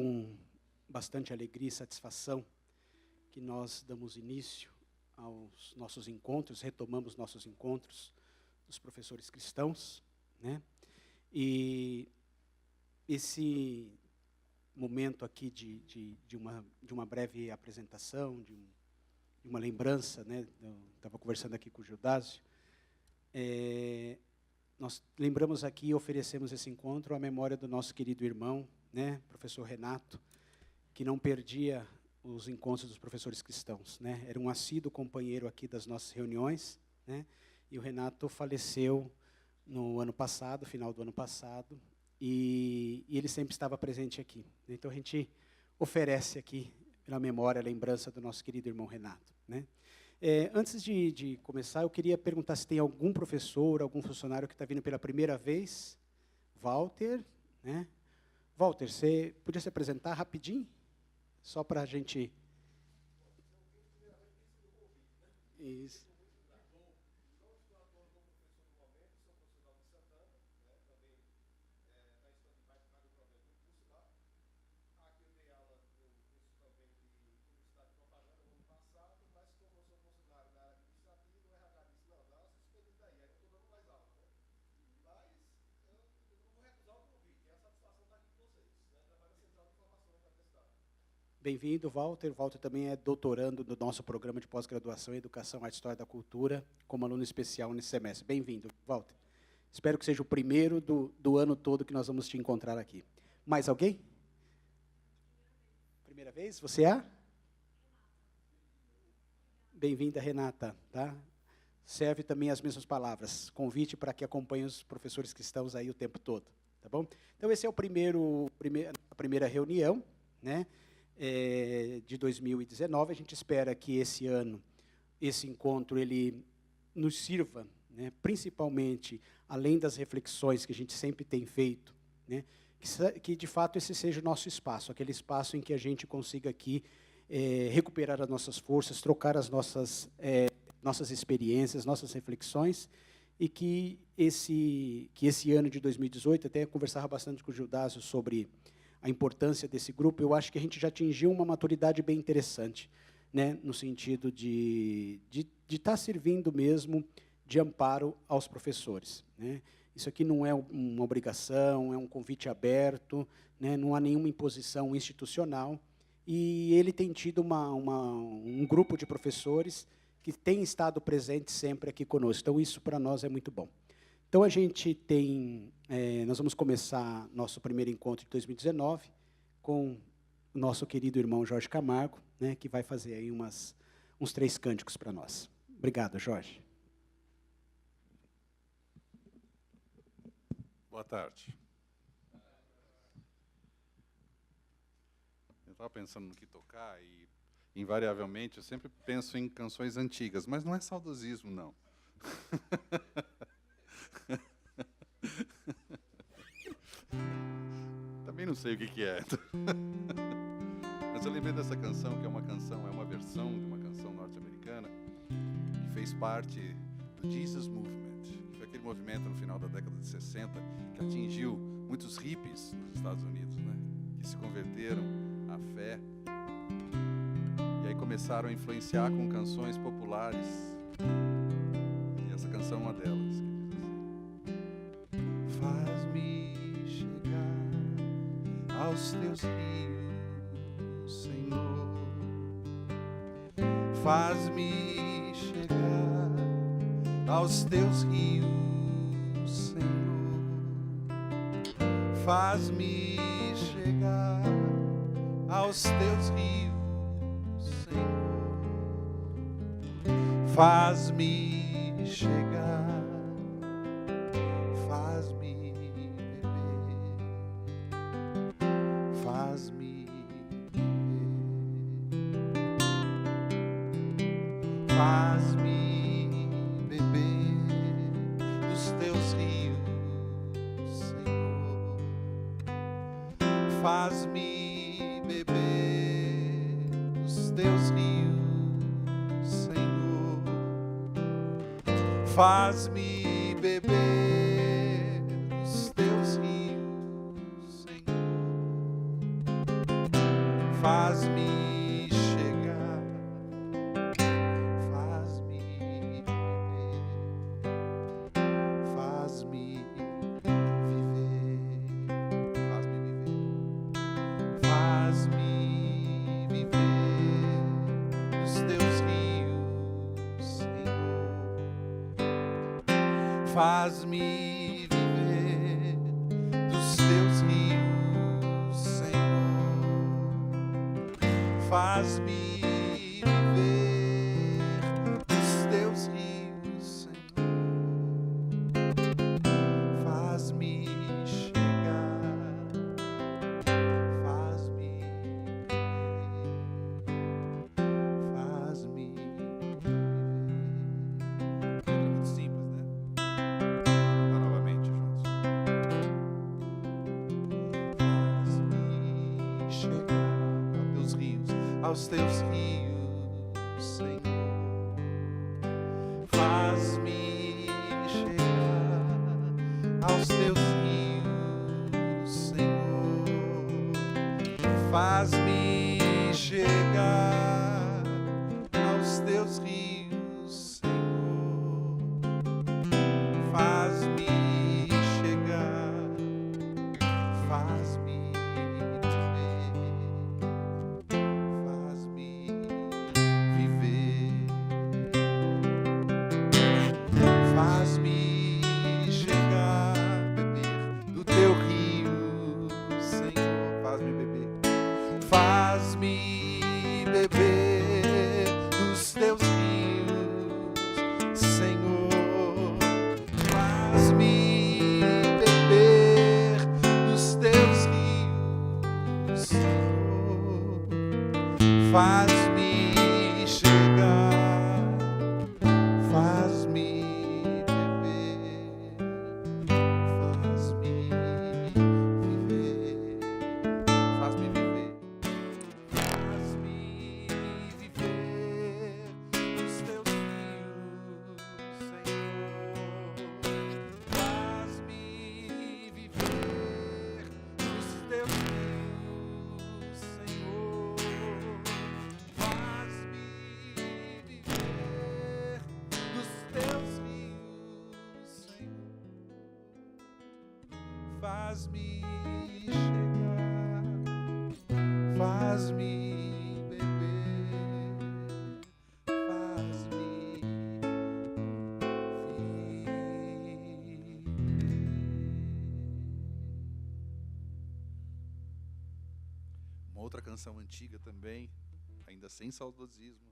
com bastante alegria e satisfação que nós damos início aos nossos encontros, retomamos nossos encontros dos professores cristãos, né? E esse momento aqui de uma breve apresentação, de uma lembrança, né? Eu estava conversando aqui com o Gildásio. Nós lembramos aqui e oferecemos esse encontro à memória do nosso querido irmão, né, professor Renato, que não perdia os encontros dos professores cristãos, né? Era um assíduo companheiro aqui das nossas reuniões, né? E o Renato faleceu no ano passado, final do ano passado, e ele sempre estava presente aqui. Então a gente oferece aqui, pela memória, a lembrança do nosso querido irmão Renato, né? Antes de começar, eu queria perguntar se tem algum professor, algum funcionário que está vindo pela primeira vez. Walter, né? Walter, você podia se apresentar rapidinho? Só para a gente... Isso. Bem-vindo, Walter. Walter também é doutorando do nosso programa de pós-graduação em Educação, Arte e História da Cultura, como aluno especial nesse semestre. Bem-vindo, Walter. Espero que seja o primeiro do ano todo que nós vamos te encontrar aqui. Mais alguém? Primeira vez? Você é? Bem-vinda, Renata. Tá? Serve também as mesmas palavras. Convite para que acompanhe os professores cristãos aí o tempo todo. Tá bom? Então, esse é a primeira reunião, né? De 2019, a gente espera que esse ano, esse encontro, ele nos sirva, né, principalmente, além das reflexões que a gente sempre tem feito, né, que de fato esse seja o nosso espaço, aquele espaço em que a gente consiga aqui recuperar as nossas forças, trocar as nossas experiências, nossas reflexões, e que esse ano de 2018, até conversava bastante com o Gildásio sobre a importância desse grupo. Eu acho que a gente já atingiu uma maturidade bem interessante, né, no sentido de estar servindo mesmo de amparo aos professores, né? Isso aqui não é uma obrigação, é um convite aberto, né, não há nenhuma imposição institucional, e ele tem tido um grupo de professores que tem estado presente sempre aqui conosco. Então, isso para nós é muito bom. Então, a gente tem, nós vamos começar nosso primeiro encontro de 2019 com o nosso querido irmão Jorge Camargo, né, que vai fazer aí uns 3 cânticos para nós. Obrigado, Jorge. Boa tarde. Eu estava pensando no que tocar e, invariavelmente, eu sempre penso em canções antigas, mas não é saudosismo, não. Também não sei o que é. Mas eu lembrei dessa canção, que é uma versão de uma canção norte-americana que fez parte do Jesus Movement, que foi aquele movimento no final da década de 60 que atingiu muitos hippies nos Estados Unidos, né, que se converteram à fé e aí começaram a influenciar com canções populares. E essa canção é uma delas, que diz assim: faz-me chegar aos teus rios, Senhor. Faz-me chegar aos teus rios, Senhor. Faz-me chegar aos teus rios, Senhor. Faz-me chegar, faz-me beber, faz-me beber, faz-me beber dos teus rios, Senhor. Faz-me beber dos teus rios, Senhor. Faz-me beber dos teus rios, Senhor. Faz-me viver dos teus rios, Senhor. Faz-me viver dos teus rios, Senhor. Faz-me chegar, faz-me viver, faz-me viver. É muito simples, né? Novamente juntos. Faz-me chegar aos teus rios, Senhor. Faz-me chegar aos teus rios, Senhor. Faz-me chegar aos teus rios, Senhor. Faz-me chegar, faz-me viver, faz-me chegar, beber do teu rio, Senhor. Faz-me beber, faz-me beber dos teus rios, Senhor. Faz-me beber dos teus rios, Senhor. Faz-me chegar, faz-me beber, faz-me viver, faz-me viver, faz-me viver dos teus rios, Senhor. Faz-me viver dos teus rios, Senhor. Faz-me viver dos teus rios, Senhor. Faz-me chegar, faz-me beber, faz-me viver. Uma outra canção antiga também, ainda sem saudosismo.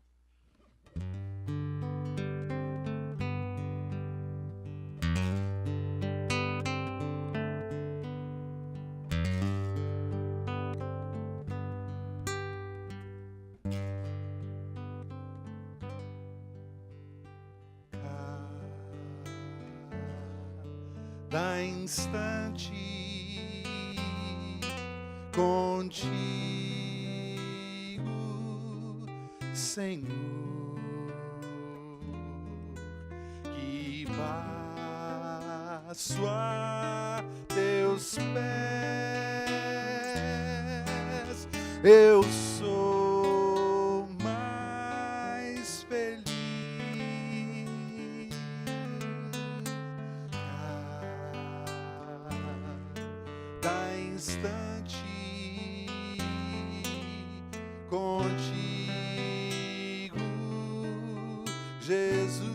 Cada instante contigo, Senhor, que passo a teus pés, eu sou mais feliz. Cada instante contigo, Jesus,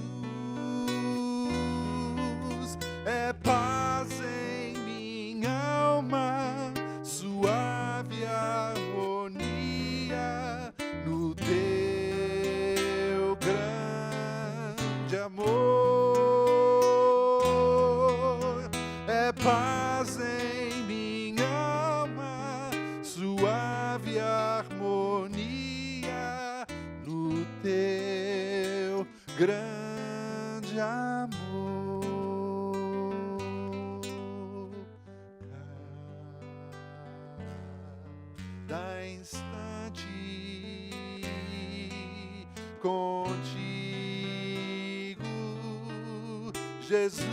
é paz em minha alma, suave harmonia no teu grande amor. É paz em minha alma, suave harmonia no teu grande amor. Cada instante contigo, Jesus,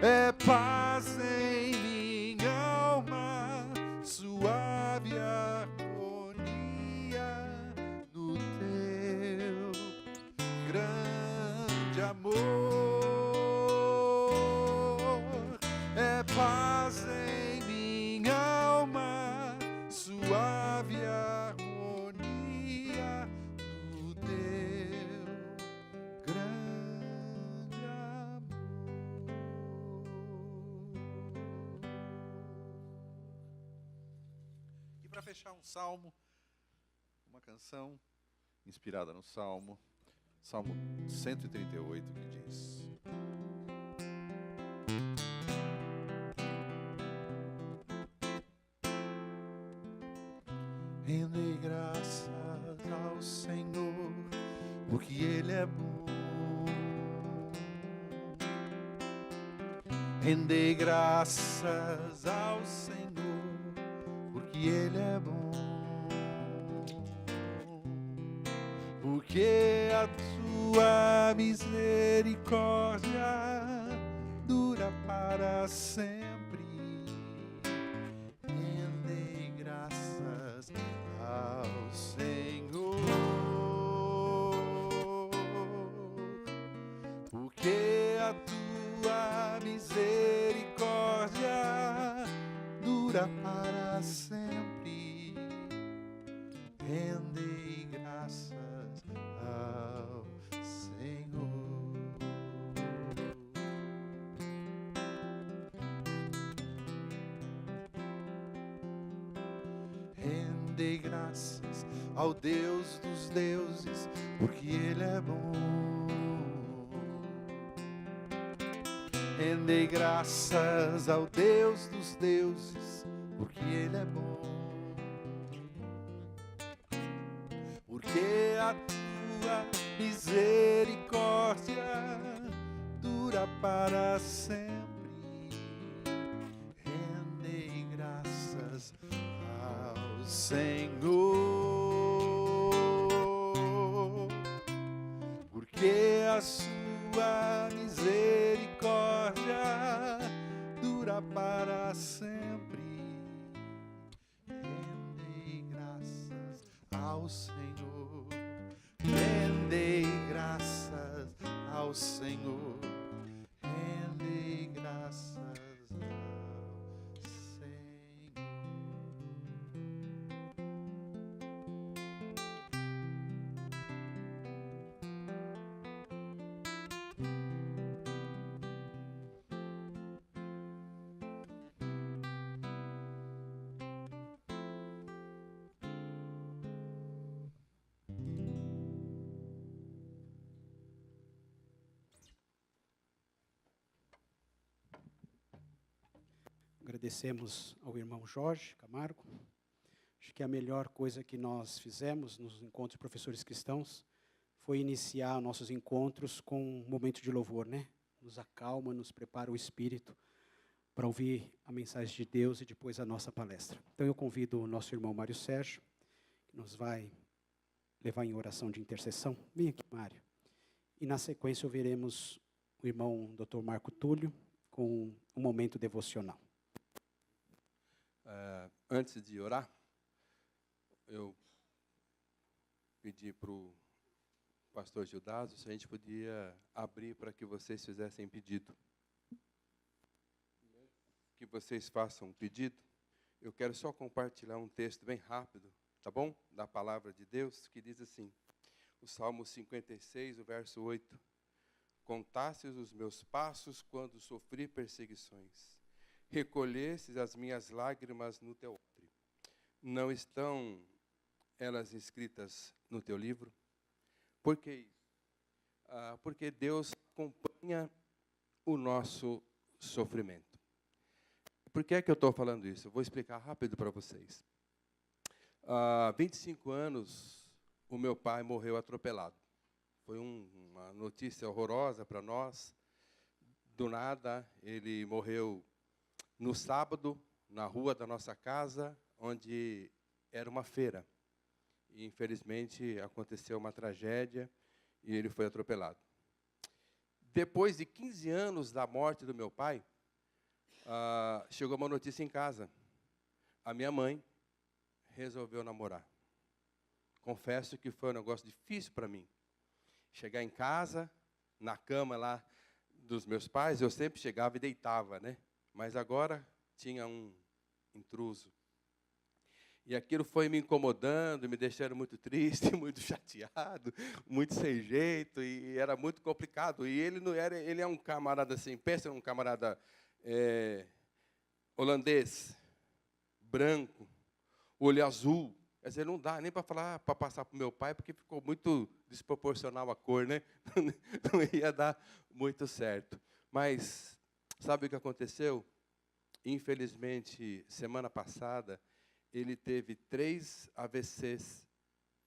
é paz em minha alma, suave harmonia no teu grande amor. É paz em minha alma, suave harmonia no teu grande para fechar um salmo, uma canção inspirada no Salmo 138, que diz: Rendei graças ao Senhor, porque Ele é bom. Rendei graças ao Senhor, porque Ele é bom. Porque a tua misericórdia dura para sempre. Rendei graças ao Senhor, porque a tua misericórdia dura para sempre. Rendei graças ao Senhor. Rendei graças ao Deus dos deuses, porque Ele é bom. Rendei graças ao Deus dos deuses, porque Ele é bom. Porque a tua misericórdia dura para sempre. Rendei graças ao Senhor, porque a sua misericórdia dura para sempre. Rendei graças ao Senhor, rendei graças ao Senhor, rendei graças ao Senhor. Agradecemos ao irmão Jorge Camargo. Acho que a melhor coisa que nós fizemos nos encontros de professores cristãos foi iniciar nossos encontros com um momento de louvor, né? Nos acalma, nos prepara o espírito para ouvir a mensagem de Deus e depois a nossa palestra. Então eu convido o nosso irmão Mário Sérgio, que nos vai levar em oração de intercessão. Vem aqui, Mário. E na sequência ouviremos o irmão Dr. Marco Túlio com um momento devocional. Antes de orar, eu pedi para o pastor Gildazo se a gente podia abrir para que vocês fizessem pedido. Que vocês façam um pedido. Eu quero só compartilhar um texto bem rápido, tá bom? Da palavra de Deus, que diz assim, o Salmo 56, o verso 8. Contastes os meus passos quando sofri perseguições. Recolhestes as minhas lágrimas no teu odre. Não estão elas escritas no teu livro? Por que isso? Porque Deus acompanha o nosso sofrimento. Por que é que eu estou falando isso? Eu vou explicar rápido para vocês. Há 25 anos, o meu pai morreu atropelado. Foi uma notícia horrorosa para nós. Do nada, ele morreu no sábado, na rua da nossa casa, onde era uma feira. E, infelizmente, aconteceu uma tragédia e ele foi atropelado. Depois de 15 anos da morte do meu pai, chegou uma notícia em casa. A minha mãe resolveu namorar. Confesso que foi um negócio difícil para mim. Chegar em casa, na cama lá dos meus pais, eu sempre chegava e deitava, né? Mas agora tinha um intruso. E aquilo foi me incomodando, me deixando muito triste, muito chateado, muito sem jeito, e era muito complicado. E ele é um camarada assim, pensa num camarada holandês, branco, olho azul. Quer dizer, não dá nem para falar, para passar para o meu pai, porque ficou muito desproporcional a cor, né? Não ia dar muito certo. Mas, sabe o que aconteceu? Infelizmente, semana passada, ele teve 3 AVCs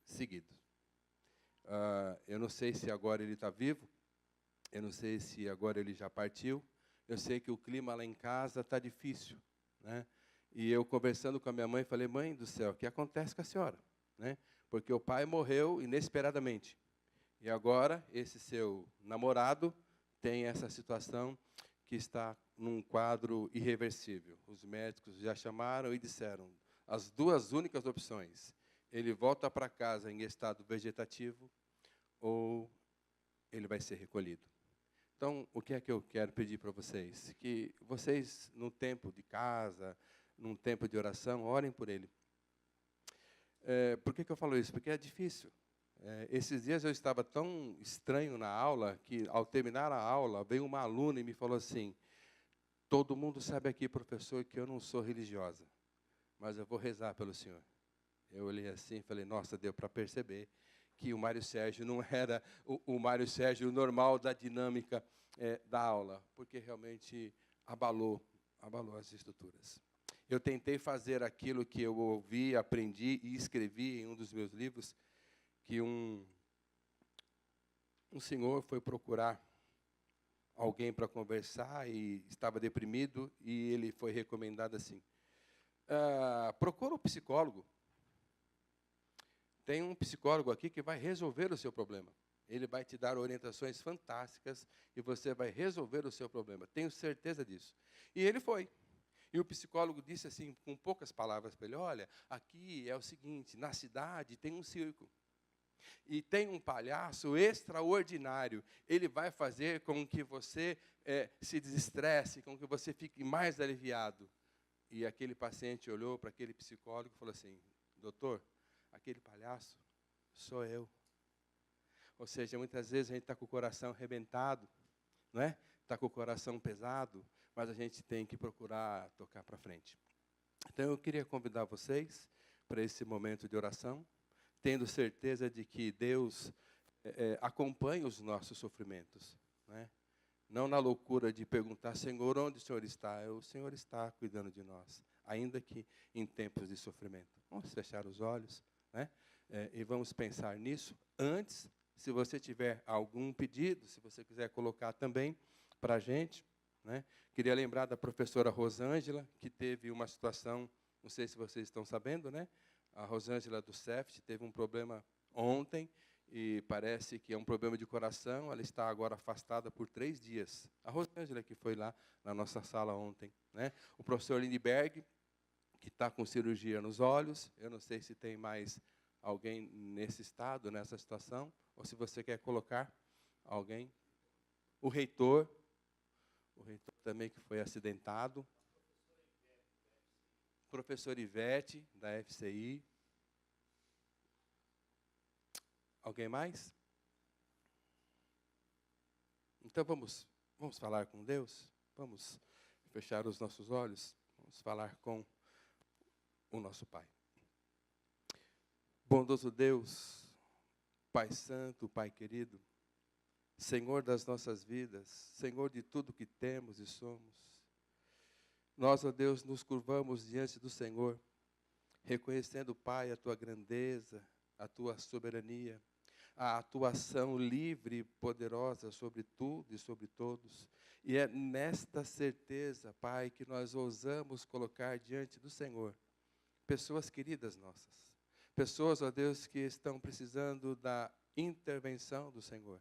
seguidos. Eu não sei se agora ele está vivo, eu não sei se agora ele já partiu, eu sei que o clima lá em casa está difícil, né? E eu conversando com a minha mãe, falei, mãe do céu, o que acontece com a senhora? Né? Porque o pai morreu inesperadamente. E agora, esse seu namorado tem essa situação que está num quadro irreversível. Os médicos já chamaram e disseram, as 2 únicas opções, ele volta para casa em estado vegetativo ou ele vai ser recolhido. Então, o que é que eu quero pedir para vocês? Que vocês, no tempo de casa, num tempo de oração, orem por ele. Por que eu falo isso? Porque é difícil. Esses dias eu estava tão estranho na aula, que ao terminar a aula, veio uma aluna e me falou assim, todo mundo sabe aqui, professor, que eu não sou religiosa, mas eu vou rezar pelo senhor. Eu olhei assim e falei, nossa, deu para perceber que o Mário Sérgio não era o Mário Sérgio normal da dinâmica da aula, porque realmente abalou as estruturas. Eu tentei fazer aquilo que eu ouvi, aprendi e escrevi em um dos meus livros, que um senhor foi procurar alguém para conversar e estava deprimido, e ele foi recomendado assim, procura um psicólogo. Tem um psicólogo aqui que vai resolver o seu problema. Ele vai te dar orientações fantásticas e você vai resolver o seu problema. Tenho certeza disso. E ele foi. E o psicólogo disse assim, com poucas palavras para ele, olha, aqui é o seguinte, na cidade tem um circo. E tem um palhaço extraordinário. Ele vai fazer com que você se desestresse, com que você fique mais aliviado. E aquele paciente olhou para aquele psicólogo e falou assim, doutor, aquele palhaço sou eu. Ou seja, muitas vezes a gente está com o coração arrebentado, não é? Está com o coração pesado, mas a gente tem que procurar tocar para frente. Então, eu queria convidar vocês para esse momento de oração, tendo certeza de que Deus acompanha os nossos sofrimentos, não é? Não na loucura de perguntar, Senhor, onde o Senhor está? O Senhor está cuidando de nós, ainda que em tempos de sofrimento. Vamos fechar os olhos, né? E vamos pensar nisso. Antes, se você tiver algum pedido, se você quiser colocar também para a gente, né? Queria lembrar da professora Rosângela, que teve uma situação, não sei se vocês estão sabendo, né? A Rosângela do CEFT teve um problema ontem, e parece que é um problema de coração, ela está agora afastada por 3 dias. A Rosângela que foi lá na nossa sala ontem, né? O professor Lindbergh, que está com cirurgia nos olhos, eu não sei se tem mais alguém nesse estado, nessa situação, ou se você quer colocar alguém. O reitor também que foi acidentado. Professor Ivete, da FCI. Alguém mais? Então vamos falar com Deus? Vamos fechar os nossos olhos? Vamos falar com o nosso Pai. Bondoso Deus, Pai Santo, Pai querido, Senhor das nossas vidas, Senhor de tudo que temos e somos, nós, ó Deus, nos curvamos diante do Senhor, reconhecendo, Pai, a Tua grandeza, a Tua soberania, a atuação livre e poderosa sobre tudo e sobre todos. E é nesta certeza, Pai, que nós ousamos colocar diante do Senhor pessoas queridas nossas. Pessoas, ó Deus, que estão precisando da intervenção do Senhor,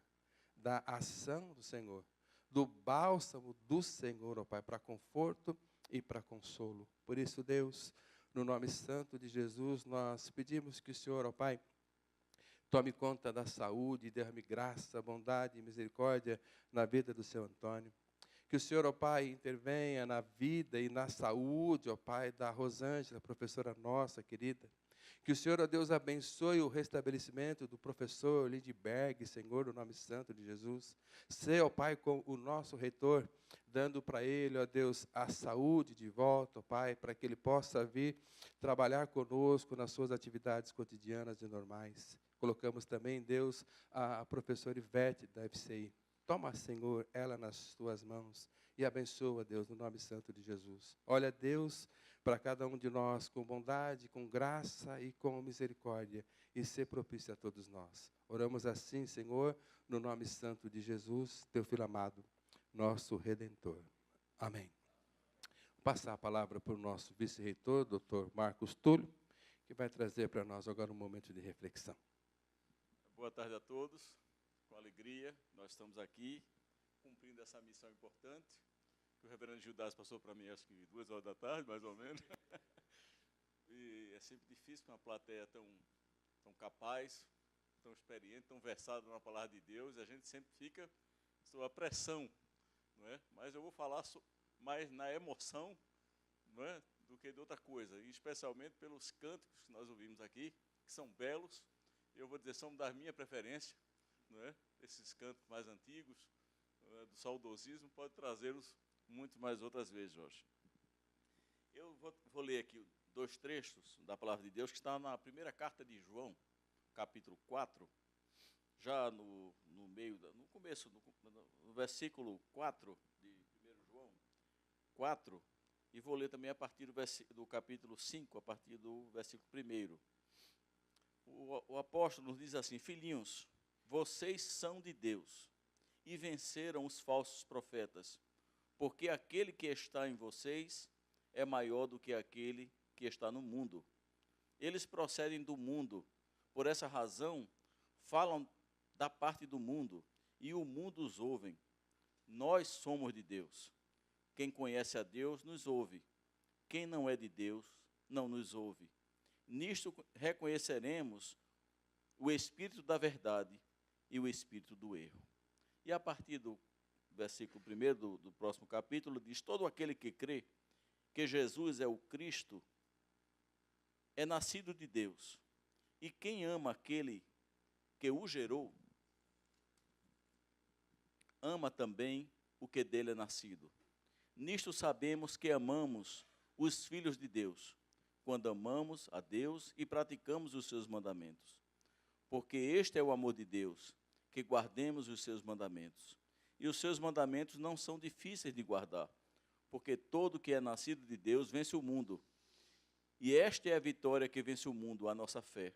da ação do Senhor, do bálsamo do Senhor, ó Pai, para conforto e para consolo. Por isso, Deus, no nome santo de Jesus, nós pedimos que o Senhor, ó Pai, tome conta da saúde, derrame graça, bondade e misericórdia na vida do seu Antônio. Que o Senhor, ó Pai, intervenha na vida e na saúde, ó Pai, da Rosângela, professora nossa querida. Que o Senhor, ó Deus, abençoe o restabelecimento do professor Lidberg, Senhor, no nome santo de Jesus. Sê, ó Pai, com o nosso reitor, dando para ele, ó Deus, a saúde de volta, ó Pai, para que ele possa vir trabalhar conosco nas suas atividades cotidianas e normais. Colocamos também, Deus, a professora Ivete da FCI. Toma, Senhor, ela nas tuas mãos e abençoa, Deus, no nome santo de Jesus. Olha, Deus, para cada um de nós com bondade, com graça e com misericórdia, e ser propício a todos nós. Oramos assim, Senhor, no nome santo de Jesus, teu Filho amado, nosso Redentor. Amém. Vou passar a palavra para o nosso vice-reitor, doutor Marcos Túlio, que vai trazer para nós agora um momento de reflexão. Boa tarde a todos, com alegria, nós estamos aqui cumprindo essa missão importante, que o reverendo Gildas passou para mim, acho que 2h da tarde, mais ou menos. E é sempre difícil com uma plateia tão capaz, tão experiente, tão versada na palavra de Deus, e a gente sempre fica sob a pressão, não é? Mas eu vou falar mais na emoção, não é, do que de outra coisa, e especialmente pelos cânticos que nós ouvimos aqui, que são belos. Eu vou dizer, são da minha preferência, não é? Esses cantos mais antigos, do saudosismo, pode trazê-los muito mais outras vezes, Jorge. Eu vou ler aqui 2 trechos da palavra de Deus, que está na primeira carta de João, capítulo 4, já no começo, no versículo 4 de 1 João 4, e vou ler também a partir do capítulo 5, a partir do versículo 1. O apóstolo nos diz assim: filhinhos, vocês são de Deus e venceram os falsos profetas, porque aquele que está em vocês é maior do que aquele que está no mundo. Eles procedem do mundo, por essa razão falam da parte do mundo e o mundo os ouve. Nós somos de Deus. Quem conhece a Deus nos ouve. Quem não é de Deus não nos ouve. Nisto reconheceremos o espírito da verdade e o espírito do erro. E a partir do versículo 1 do próximo capítulo, diz: todo aquele que crê que Jesus é o Cristo é nascido de Deus. E quem ama aquele que o gerou, ama também o que dele é nascido. Nisto sabemos que amamos os filhos de Deus, quando amamos a Deus e praticamos os seus mandamentos. Porque este é o amor de Deus, que guardemos os seus mandamentos. E os seus mandamentos não são difíceis de guardar, porque todo que é nascido de Deus vence o mundo. E esta é a vitória que vence o mundo, a nossa fé.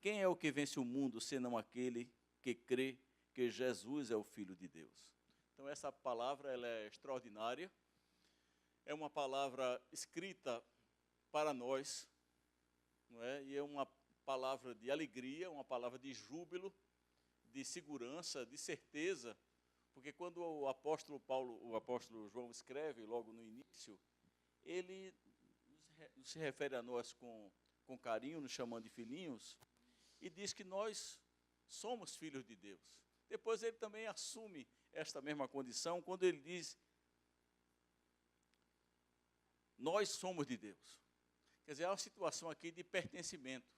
Quem é o que vence o mundo, senão aquele que crê que Jesus é o Filho de Deus? Então, essa palavra ela é extraordinária. É uma palavra escrita para nós, não é? E é uma palavra de alegria, uma palavra de júbilo, de segurança, de certeza, porque quando o apóstolo João escreve logo no início, ele se refere a nós com carinho, nos chamando de filhinhos, e diz que nós somos filhos de Deus. Depois ele também assume esta mesma condição quando ele diz: nós somos de Deus. Quer dizer, há uma situação aqui de pertencimento,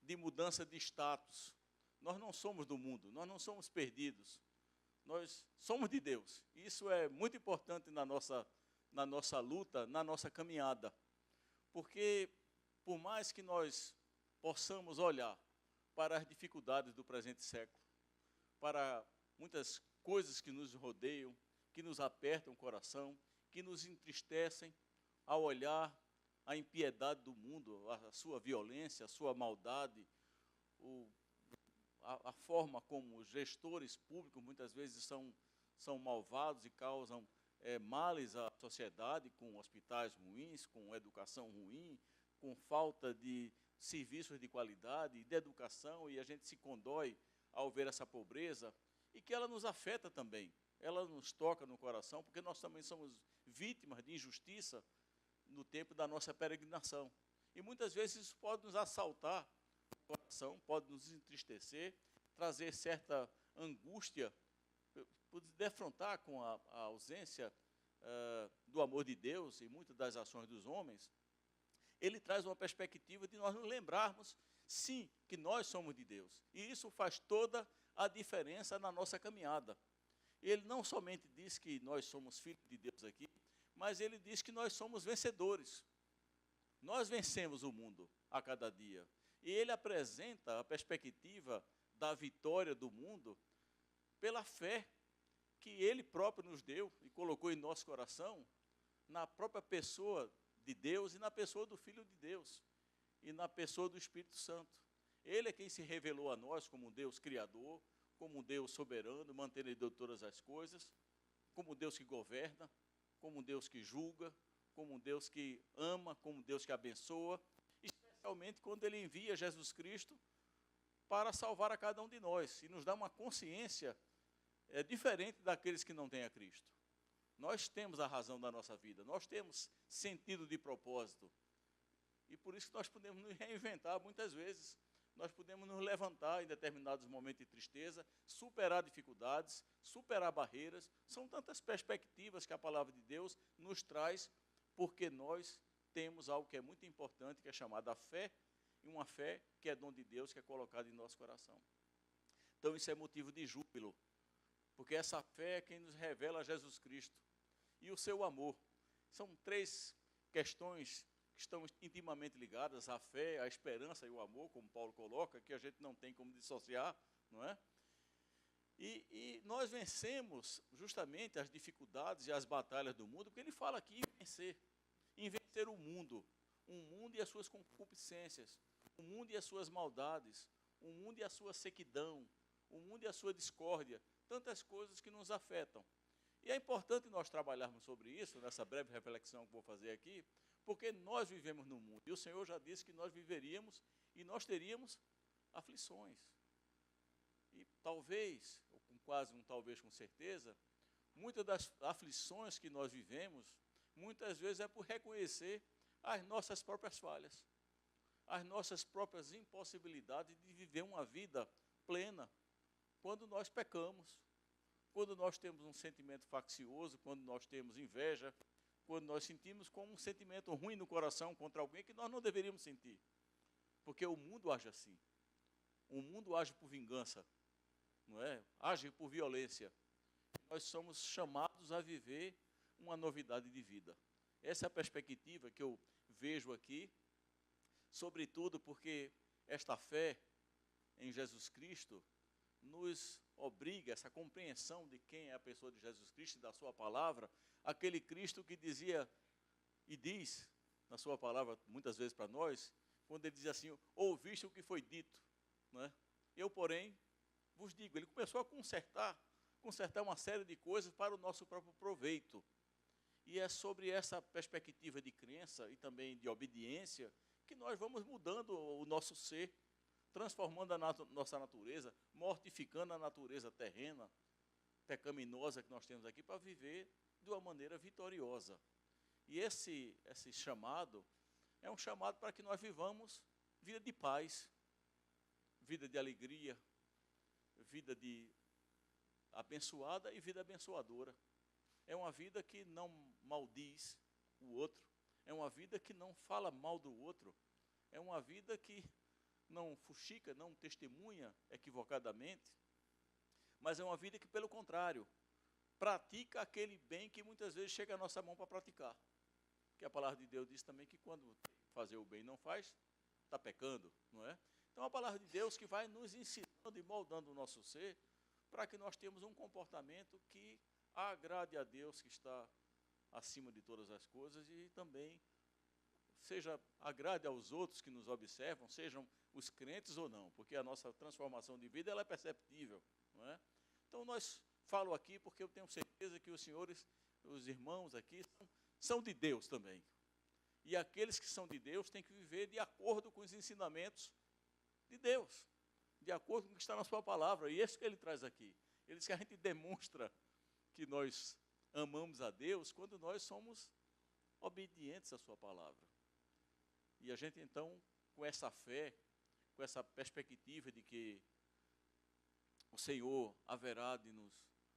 de mudança de status. Nós não somos do mundo, nós não somos perdidos. Nós somos de Deus. Isso é muito importante na nossa luta, na nossa caminhada. Porque, por mais que nós possamos olhar para as dificuldades do presente século, para muitas coisas que nos rodeiam, que nos apertam o coração, que nos entristecem ao olhar a impiedade do mundo, a sua violência, a sua maldade, a forma como os gestores públicos muitas vezes são malvados e causam males à sociedade, com hospitais ruins, com educação ruim, com falta de serviços de qualidade, de educação, e a gente se condói ao ver essa pobreza, e que ela nos afeta também, ela nos toca no coração, porque nós também somos vítimas de injustiça no tempo da nossa peregrinação. E muitas vezes isso pode nos assaltar o coração, pode nos entristecer, trazer certa angústia, defrontar com a ausência do amor de Deus em muitas das ações dos homens. ele traz uma perspectiva de nós nos lembrarmos, sim, que nós somos de Deus. E isso faz toda a diferença na nossa caminhada. Ele não somente diz que nós somos filhos de Deus aqui, mas ele diz que nós somos vencedores. Nós vencemos o mundo a cada dia. E ele apresenta a perspectiva da vitória do mundo pela fé que ele próprio nos deu e colocou em nosso coração, na própria pessoa de Deus e na pessoa do Filho de Deus e na pessoa do Espírito Santo. Ele é quem se revelou a nós como um Deus criador, como um Deus soberano, mantenedor de todas as coisas, como um Deus que governa, como um Deus que julga, como um Deus que ama, como um Deus que abençoa, especialmente quando ele envia Jesus Cristo para salvar a cada um de nós e nos dá uma consciência diferente daqueles que não têm a Cristo. Nós temos a razão da nossa vida, nós temos sentido de propósito. E por isso que nós podemos nos reinventar muitas vezes. Nós podemos nos levantar em determinados momentos de tristeza, superar dificuldades, superar barreiras. São tantas perspectivas que a palavra de Deus nos traz, porque nós temos algo que é muito importante, que é chamada fé, e uma fé que é dom de Deus, que é colocada em nosso coração. Então isso é motivo de júbilo, porque essa fé é quem nos revela Jesus Cristo e o seu amor. São três questões que estão intimamente ligadas: a fé, a esperança e o amor, como Paulo coloca, que a gente não tem como dissociar, não é? E nós vencemos justamente as dificuldades e as batalhas do mundo, porque ele fala aqui em vencer o mundo e as suas concupiscências, o mundo e as suas maldades, o mundo e a sua sequidão, o mundo e a sua discórdia, tantas coisas que nos afetam. E é importante nós trabalharmos sobre isso, nessa breve reflexão que vou fazer aqui, porque nós vivemos no mundo, e o Senhor já disse que nós viveríamos e nós teríamos aflições. E talvez, ou com quase um talvez com certeza, muitas das aflições que nós vivemos, muitas vezes é por reconhecer as nossas próprias falhas, as nossas próprias impossibilidades de viver uma vida plena, quando nós pecamos, quando nós temos um sentimento faccioso, quando nós temos inveja, quando nós sentimos como um sentimento ruim no coração contra alguém que nós não deveríamos sentir. Porque o mundo age assim. O mundo age por vingança, não é? Age por violência. Nós somos chamados a viver uma novidade de vida. Essa é a perspectiva que eu vejo aqui, sobretudo porque esta fé em Jesus Cristo nos obriga, essa compreensão de quem é a pessoa de Jesus Cristo e da sua palavra, aquele Cristo que dizia e diz na sua palavra muitas vezes para nós, quando ele diz assim: ouviste o que foi dito, não é? Eu, porém, vos digo. Ele começou a consertar uma série de coisas para o nosso próprio proveito. E é sobre essa perspectiva de crença e também de obediência que nós vamos mudando o nosso ser, transformando a nossa natureza, mortificando a natureza terrena, pecaminosa que nós temos aqui, para viver de uma maneira vitoriosa. E esse chamado é um chamado para que nós vivamos vida de paz, vida de alegria, vida abençoada e vida abençoadora. É uma vida que não maldiz o outro, é uma vida que não fala mal do outro, é uma vida que não fuxica, não testemunha equivocadamente, mas é uma vida que, pelo contrário, pratica aquele bem que muitas vezes chega à nossa mão para praticar. Porque a palavra de Deus diz também que quando fazer o bem não faz, está pecando, não é? Então a palavra de Deus que vai nos ensinando e moldando o nosso ser, para que nós tenhamos um comportamento que agrade a Deus, que está acima de todas as coisas, e também agrade aos outros que nos observam, sejam os crentes ou não, porque a nossa transformação de vida ela é perceptível, não é? Então falo aqui porque eu tenho certeza que os senhores, os irmãos aqui, são de Deus também. E aqueles que são de Deus têm que viver de acordo com os ensinamentos de Deus, de acordo com o que está na sua palavra. E isso que ele traz aqui. Ele diz que a gente demonstra que nós amamos a Deus quando nós somos obedientes à sua palavra. E a gente, então, com essa fé, com essa perspectiva de que o Senhor haverá de nos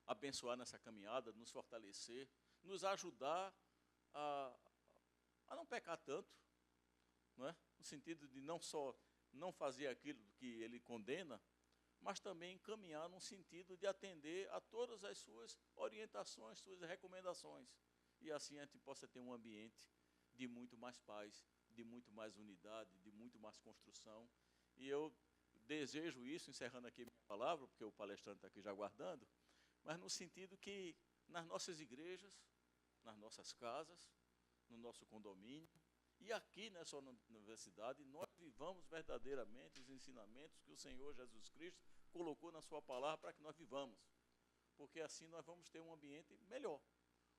abençoar nessa caminhada, nos fortalecer, nos ajudar a não pecar tanto, não é? No sentido de não só não fazer aquilo que ele condena, mas também caminhar no sentido de atender a todas as suas orientações, suas recomendações. E assim a gente possa ter um ambiente de muito mais paz, de muito mais unidade, de muito mais construção. E eu desejo isso, encerrando aqui a minha palavra, porque o palestrante está aqui já aguardando, mas no sentido que nas nossas igrejas, nas nossas casas, no nosso condomínio, e aqui nessa universidade, nós vivamos verdadeiramente os ensinamentos que o Senhor Jesus Cristo colocou na sua palavra para que nós vivamos. Porque assim nós vamos ter um ambiente melhor,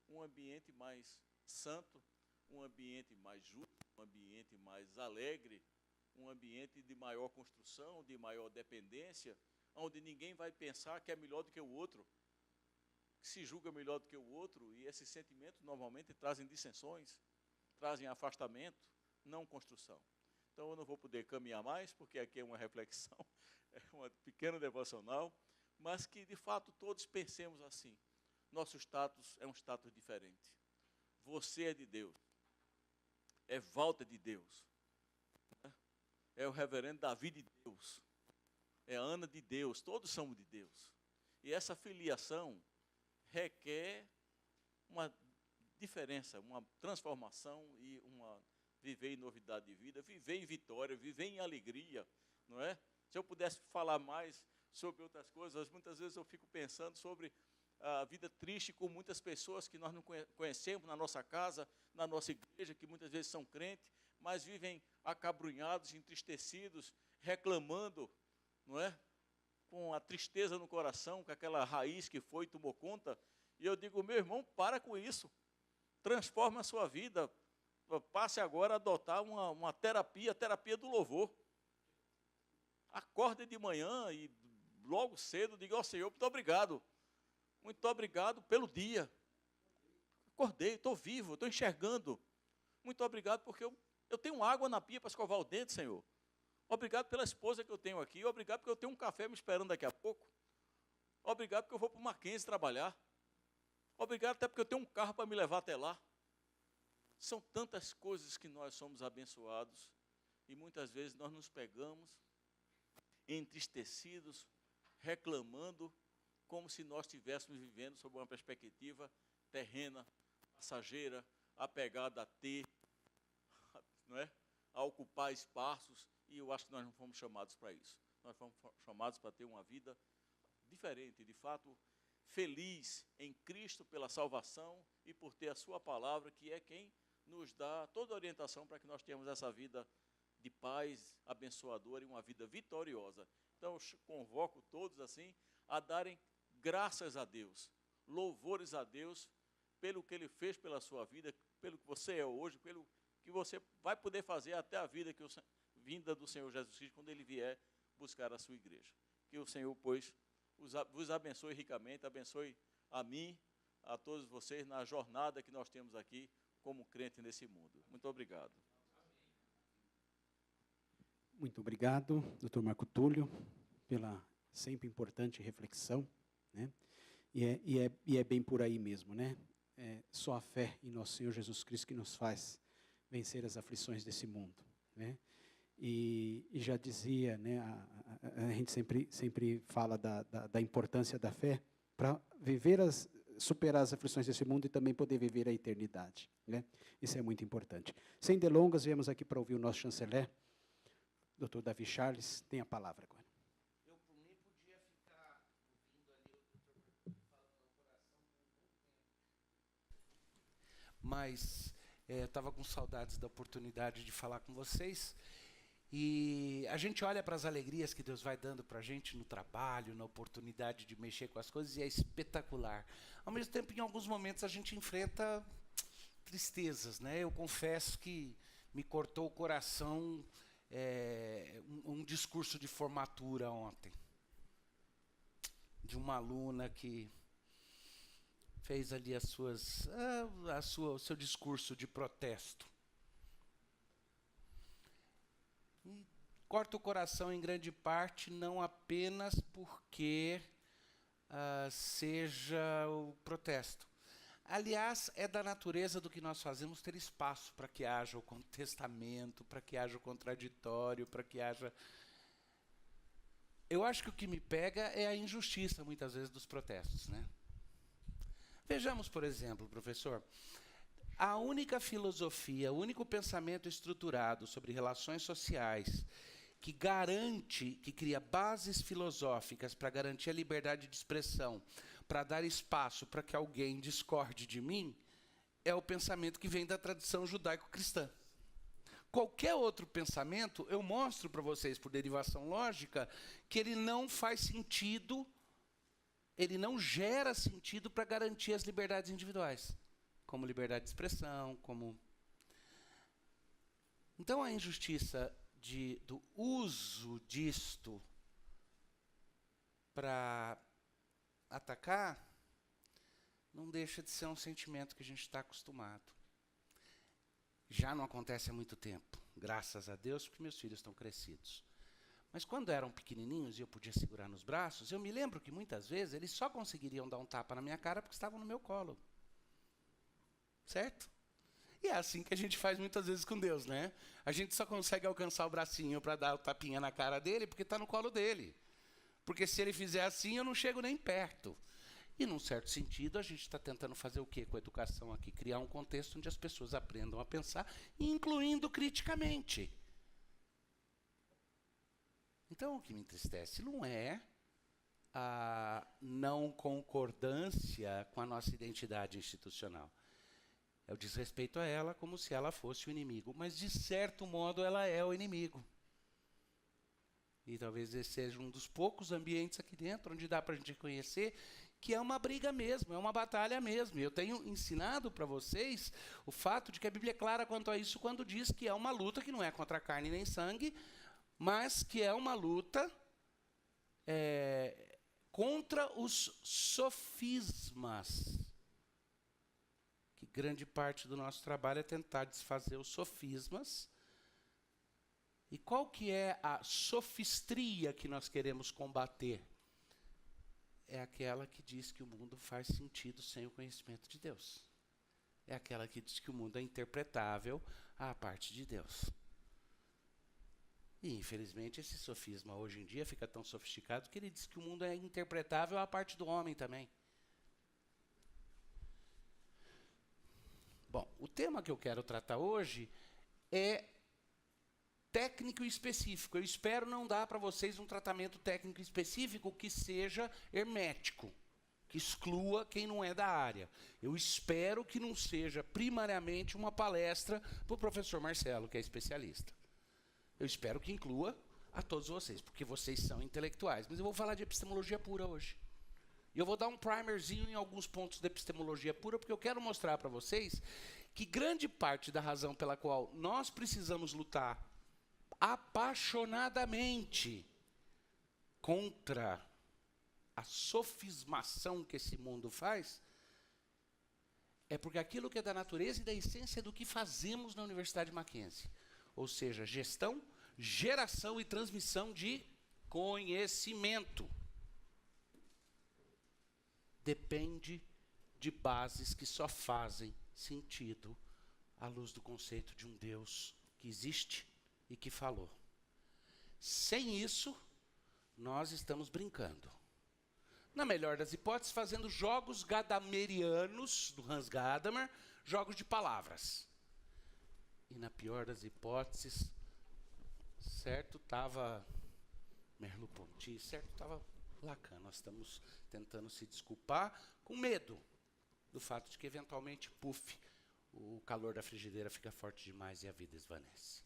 um ambiente mais santo, um ambiente mais justo, um ambiente mais alegre, um ambiente de maior construção, de maior dependência, onde ninguém vai pensar que é melhor do que o outro, que se julga melhor do que o outro, e esses sentimentos normalmente trazem dissensões, trazem afastamento, não construção. Então eu não vou poder caminhar mais, porque aqui é uma reflexão, é uma pequena devocional, mas que de fato todos pensemos assim. Nosso status é um status diferente. Você é de Deus. É Walter de Deus. É o reverendo Davi de Deus. É a Ana de Deus. Todos somos de Deus. E essa filiação requer uma diferença, uma transformação e viver em novidade de vida, viver em vitória, viver em alegria, não é? Se eu pudesse falar mais sobre outras coisas, muitas vezes eu fico pensando sobre a vida triste com muitas pessoas que nós não conhecemos na nossa casa, na nossa igreja, que muitas vezes são crentes, mas vivem acabrunhados, entristecidos, reclamando, não é? Com a tristeza no coração, com aquela raiz que foi e tomou conta. E eu digo, meu irmão, para com isso. Transforma a sua vida. Passe agora a adotar uma terapia, a terapia do louvor. Acorde de manhã e logo cedo diga, ó Senhor, muito obrigado. Muito obrigado pelo dia. Acordei, estou vivo, estou enxergando. Muito obrigado porque eu tenho água na pia para escovar o dente, Senhor. Obrigado pela esposa que eu tenho aqui. Obrigado porque eu tenho um café me esperando daqui a pouco. Obrigado porque eu vou para o Mackenzie trabalhar. Obrigado até porque eu tenho um carro para me levar até lá. São tantas coisas que nós somos abençoados e muitas vezes nós nos pegamos entristecidos, reclamando, como se nós estivéssemos vivendo sob uma perspectiva terrena, passageira, apegada a ter, não é? A ocupar espaços, e eu acho que nós não fomos chamados para isso. Nós fomos chamados para ter uma vida diferente, de fato, feliz em Cristo pela salvação e por ter a sua palavra, que é quem nos dá toda a orientação para que nós tenhamos essa vida de paz abençoadora e uma vida vitoriosa. Então, eu convoco todos assim a darem graças a Deus, louvores a Deus pelo que Ele fez pela sua vida, pelo que você é hoje, pelo que você vai poder fazer até a vinda do Senhor Jesus Cristo, quando Ele vier buscar a sua igreja. Que o Senhor, pois, vos abençoe ricamente, abençoe a mim, a todos vocês, na jornada que nós temos aqui como crente nesse mundo. Muito obrigado. Muito obrigado, Dr. Marco Túlio, pela sempre importante reflexão, né? E é bem por aí mesmo, né? É só a fé em nosso Senhor Jesus Cristo que nos faz vencer as aflições desse mundo, né? E já dizia, né? A gente sempre fala da importância da fé para superar as aflições desse mundo e também poder viver a eternidade, né? Isso é muito importante. Sem delongas, viemos aqui para ouvir o nosso chanceler, Dr. Davi Charles. Tem a palavra agora. Eu, por mim, podia ficar ouvindo ali o doutor falando no coração por um bom tempo. Mas estava com saudades da oportunidade de falar com vocês. E a gente olha para as alegrias que Deus vai dando para a gente no trabalho, na oportunidade de mexer com as coisas, e é espetacular. Ao mesmo tempo, em alguns momentos, a gente enfrenta tristezas, né? Eu confesso que me cortou o coração um discurso de formatura ontem, de uma aluna que fez ali o seu discurso de protesto. E corta o coração em grande parte, não apenas porque seja o protesto, Aliás, é da natureza do que nós fazemos ter espaço para que haja o contestamento, para que haja o contraditório, para que haja... Eu acho que o que me pega é a injustiça, muitas vezes, dos protestos, né? Vejamos, por exemplo, professor, a única filosofia, o único pensamento estruturado sobre relações sociais que garante, que cria bases filosóficas para garantir a liberdade de expressão, para dar espaço para que alguém discorde de mim, é o pensamento que vem da tradição judaico-cristã. Qualquer outro pensamento, eu mostro para vocês, por derivação lógica, que ele não faz sentido, ele não gera sentido para garantir as liberdades individuais, como liberdade de expressão, como... Então, a injustiça do uso disto para atacar não deixa de ser um sentimento que a gente está acostumado. Já não acontece há muito tempo, graças a Deus, porque meus filhos estão crescidos. Mas quando eram pequenininhos e eu podia segurar nos braços, eu me lembro que muitas vezes eles só conseguiriam dar um tapa na minha cara porque estavam no meu colo. Certo? E é assim que a gente faz muitas vezes com Deus, né? A gente só consegue alcançar o bracinho para dar o tapinha na cara dele porque está no colo dele. Porque se ele fizer assim, eu não chego nem perto. E, num certo sentido, a gente está tentando fazer o quê com a educação aqui? Criar um contexto onde as pessoas aprendam a pensar, incluindo criticamente. Então, o que me entristece não é a não concordância com a nossa identidade institucional. É o desrespeito a ela como se ela fosse o inimigo. Mas, de certo modo, ela é o inimigo. E talvez esse seja um dos poucos ambientes aqui dentro onde dá para a gente reconhecer que é uma briga mesmo, é uma batalha mesmo. E eu tenho ensinado para vocês o fato de que a Bíblia é clara quanto a isso quando diz que é uma luta que não é contra carne nem sangue, mas que é uma luta contra os sofismas. Que grande parte do nosso trabalho é tentar desfazer os sofismas. E qual que é a sofistria que nós queremos combater? É aquela que diz que o mundo faz sentido sem o conhecimento de Deus. É aquela que diz que o mundo é interpretável à parte de Deus. E, infelizmente, esse sofisma hoje em dia fica tão sofisticado que ele diz que o mundo é interpretável à parte do homem também. Bom, o tema que eu quero tratar hoje é técnico e específico. Eu espero não dar para vocês um tratamento técnico específico que seja hermético, que exclua quem não é da área. Eu espero que não seja primariamente uma palestra para o professor Marcelo, que é especialista. Eu espero que inclua a todos vocês, porque vocês são intelectuais. Mas eu vou falar de epistemologia pura hoje. E eu vou dar um primerzinho em alguns pontos da epistemologia pura, porque eu quero mostrar para vocês que grande parte da razão pela qual nós precisamos lutar apaixonadamente contra a sofismação que esse mundo faz, é porque aquilo que é da natureza e da essência do que fazemos na Universidade Mackenzie. Ou seja, gestão, geração e transmissão de conhecimento. Depende de bases que só fazem sentido à luz do conceito de um Deus que existe e que falou. Sem isso, nós estamos brincando. Na melhor das hipóteses, fazendo jogos gadamerianos, do Hans Gadamer, jogos de palavras. E na pior das hipóteses, certo estava Merleau-Ponty, certo estava Lacan. Nós estamos tentando se desculpar com medo do fato de que, eventualmente, puf, o calor da frigideira fica forte demais e a vida esvanece.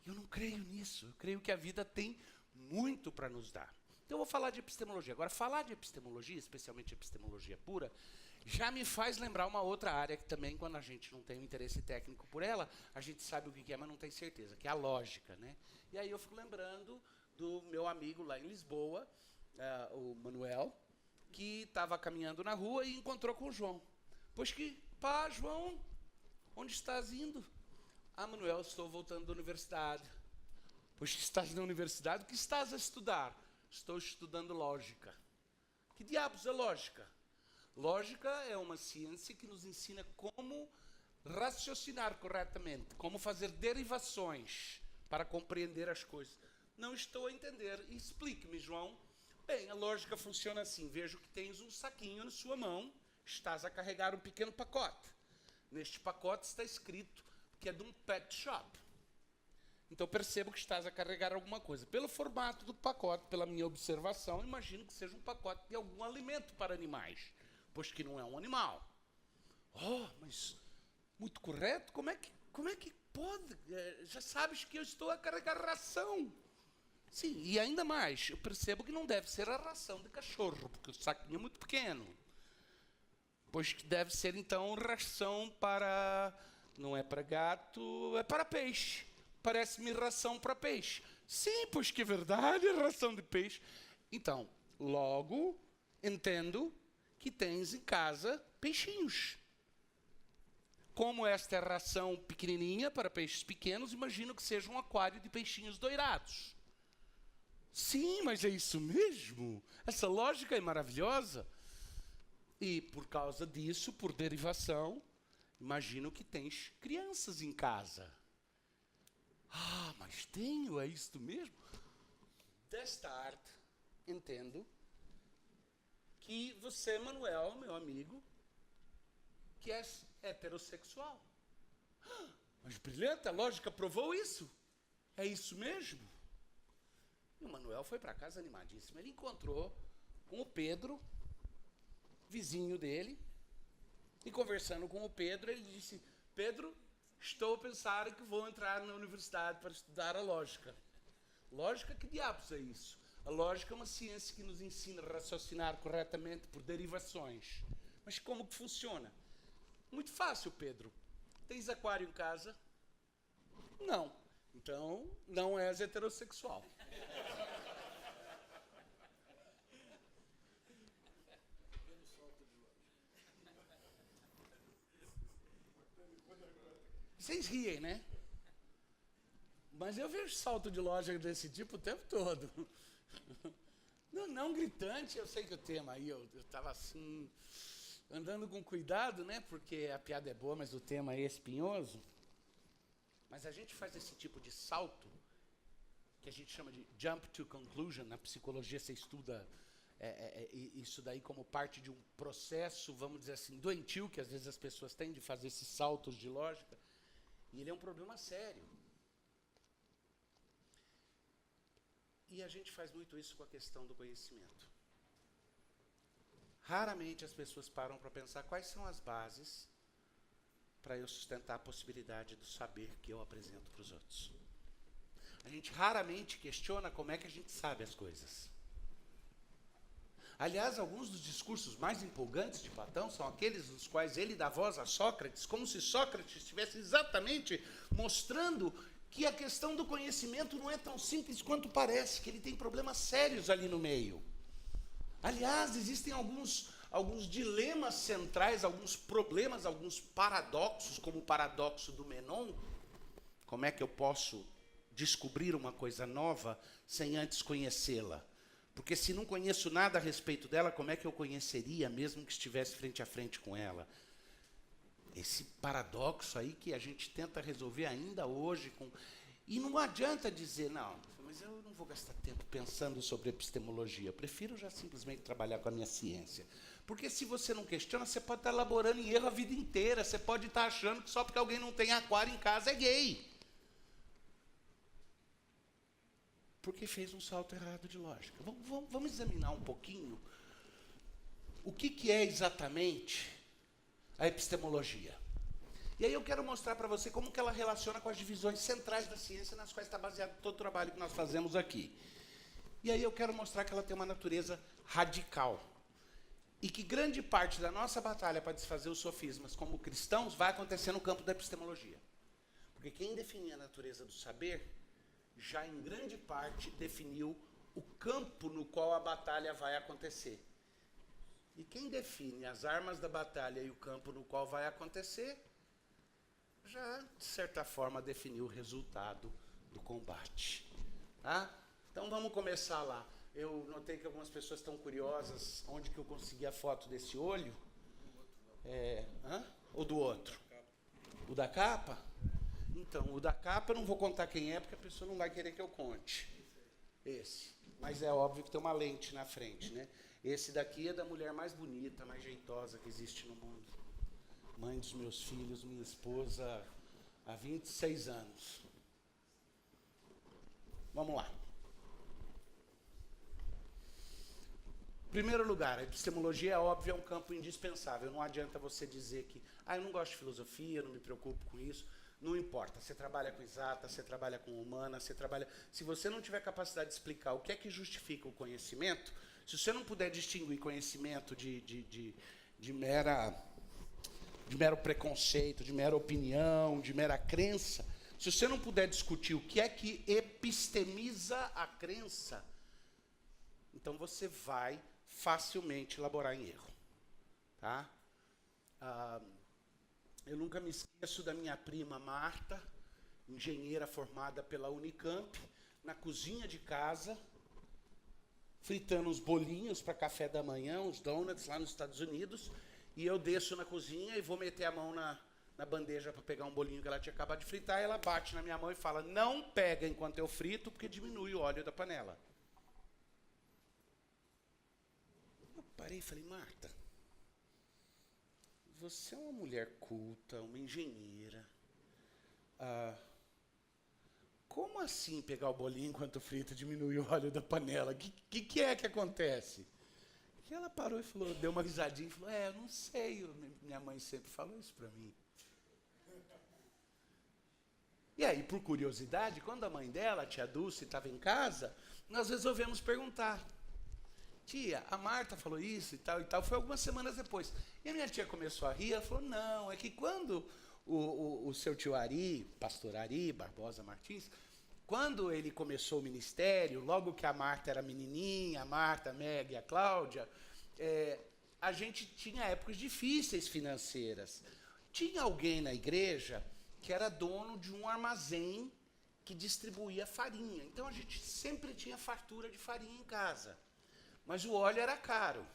Eu não creio nisso. Eu creio que a vida tem muito para nos dar. Então, eu vou falar de epistemologia. Agora, falar de epistemologia, especialmente epistemologia pura, já me faz lembrar uma outra área que também, quando a gente não tem um interesse técnico por ela, a gente sabe o que é, mas não tem certeza, que é a lógica, né? E aí eu fico lembrando do meu amigo lá em Lisboa, o Manuel, que estava caminhando na rua e encontrou com o João. Pois que, pá, João, onde estás indo? Ah, Manuel, estou voltando da universidade. Pois que estás na universidade, o que estás a estudar? Estou estudando lógica. Que diabos é lógica? Lógica é uma ciência que nos ensina como raciocinar corretamente, como fazer derivações para compreender as coisas. Não estou a entender. Explique-me, João. Bem, a lógica funciona assim. Vejo que tens um saquinho na sua mão, estás a carregar um pequeno pacote. Neste pacote está escrito que é de um pet shop. Então percebo que estás a carregar alguma coisa. Pelo formato do pacote, pela minha observação, imagino que seja um pacote de algum alimento para animais, pois que não é um animal. Oh, mas muito correto? Como é que pode? Já sabes que eu estou a carregar ração. Sim, e ainda mais, eu percebo que não deve ser a ração de cachorro, porque o saquinho é muito pequeno. Pois que deve ser, então, ração para... Não é para gato, é para peixe. Parece-me ração para peixe. Sim, pois que é verdade, é ração de peixe. Então, logo, entendo que tens em casa peixinhos. Como esta é ração pequenininha para peixes pequenos, imagino que seja um aquário de peixinhos doirados. Sim, mas é isso mesmo. Essa lógica é maravilhosa. E por causa disso, por derivação, imagino que tens crianças em casa. Ah, mas tenho, é isto mesmo? Desta arte, entendo que você, Manuel, meu amigo, que és heterossexual. Ah, mas brilhante, a lógica provou isso. É isso mesmo? E o Manuel foi para casa animadíssimo. Ele encontrou com o Pedro, vizinho dele, e conversando com o Pedro, ele disse: Pedro, estou a pensar que vou entrar na universidade para estudar a lógica. Lógica, que diabos é isso? A lógica é uma ciência que nos ensina a raciocinar corretamente por derivações. Mas como que funciona? Muito fácil, Pedro. Tens aquário em casa? Não. Então, não és heterossexual. Vocês riem, né? Mas eu vejo salto de lógica desse tipo o tempo todo. Não gritante, eu sei que o tema aí, eu estava assim, andando com cuidado, né? Porque a piada é boa, mas o tema é espinhoso. Mas a gente faz esse tipo de salto, que a gente chama de jump to conclusion. Na psicologia você estuda isso daí como parte de um processo, vamos dizer assim, doentio, que às vezes as pessoas têm de fazer esses saltos de lógica. E ele é um problema sério. E a gente faz muito isso com a questão do conhecimento. Raramente as pessoas param para pensar quais são as bases para eu sustentar a possibilidade do saber que eu apresento para os outros. A gente raramente questiona como é que a gente sabe as coisas. Aliás, alguns dos discursos mais empolgantes de Platão são aqueles nos quais ele dá voz a Sócrates, como se Sócrates estivesse exatamente mostrando que a questão do conhecimento não é tão simples quanto parece, que ele tem problemas sérios ali no meio. Aliás, existem alguns dilemas centrais, alguns problemas, alguns paradoxos, como o paradoxo do Menon. Como é que eu posso descobrir uma coisa nova sem antes conhecê-la? Porque se não conheço nada a respeito dela, como é que eu conheceria, mesmo que estivesse frente a frente com ela? Esse paradoxo aí que a gente tenta resolver ainda hoje. E não adianta dizer, não, mas eu não vou gastar tempo pensando sobre epistemologia. Eu prefiro já simplesmente trabalhar com a minha ciência. Porque se você não questiona, você pode estar elaborando em erro a vida inteira. Você pode estar achando que só porque alguém não tem aquário em casa é gay. Porque fez um salto errado de lógica. Vamos examinar um pouquinho o que é exatamente a epistemologia. E aí eu quero mostrar para você como que ela relaciona com as divisões centrais da ciência nas quais está baseado todo o trabalho que nós fazemos aqui. E aí eu quero mostrar que ela tem uma natureza radical. E que grande parte da nossa batalha para desfazer os sofismas como cristãos vai acontecer no campo da epistemologia. Porque quem define a natureza do saber já em grande parte definiu o campo no qual a batalha vai acontecer. E quem define as armas da batalha e o campo no qual vai acontecer, já, de certa forma, definiu o resultado do combate. Tá? Então vamos começar lá. Eu notei que algumas pessoas estão curiosas onde que eu consegui a foto desse olho. Ou do outro? O da capa? Então, o da capa eu não vou contar quem é, porque a pessoa não vai querer que eu conte. Esse. Mas é óbvio que tem uma lente na frente, né? Esse daqui é da mulher mais bonita, mais jeitosa que existe no mundo. Mãe dos meus filhos, minha esposa, há 26 anos. Vamos lá. Em primeiro lugar, a epistemologia, é óbvio, é um campo indispensável. Não adianta você dizer que, eu não gosto de filosofia, não me preocupo com isso. Não importa, você trabalha com exata, você trabalha com humana, você trabalha... Se você não tiver capacidade de explicar o que é que justifica o conhecimento, se você não puder distinguir conhecimento de mero preconceito, de mera opinião, de mera crença, se você não puder discutir o que é que epistemiza a crença, então você vai facilmente elaborar em erro. Tá? Eu nunca me esqueço da minha prima Marta, engenheira formada pela Unicamp, na cozinha de casa, fritando uns bolinhos para café da manhã, uns donuts lá nos Estados Unidos, e eu desço na cozinha e vou meter a mão na bandeja para pegar um bolinho que ela tinha acabado de fritar, e ela bate na minha mão e fala, não pega enquanto eu frito, porque diminui o óleo da panela. Eu parei e falei, Marta, você é uma mulher culta, uma engenheira. Como assim pegar o bolinho enquanto frita diminui o óleo da panela? O que é que acontece? E ela parou e falou, deu uma risadinha e falou, eu não sei, minha mãe sempre falou isso para mim. E aí, por curiosidade, quando a mãe dela, a tia Dulce, estava em casa, nós resolvemos perguntar. Tia, a Marta falou isso e tal, foi algumas semanas depois. E a minha tia começou a rir, ela falou, não, é que quando o seu tio Ari, pastor Ari Barbosa Martins, quando ele começou o ministério, logo que a Marta era menininha, a Marta, a Meg e a Cláudia, a gente tinha épocas difíceis financeiras. Tinha alguém na igreja que era dono de um armazém que distribuía farinha. Então a gente sempre tinha fartura de farinha em casa. Mas o óleo era caro.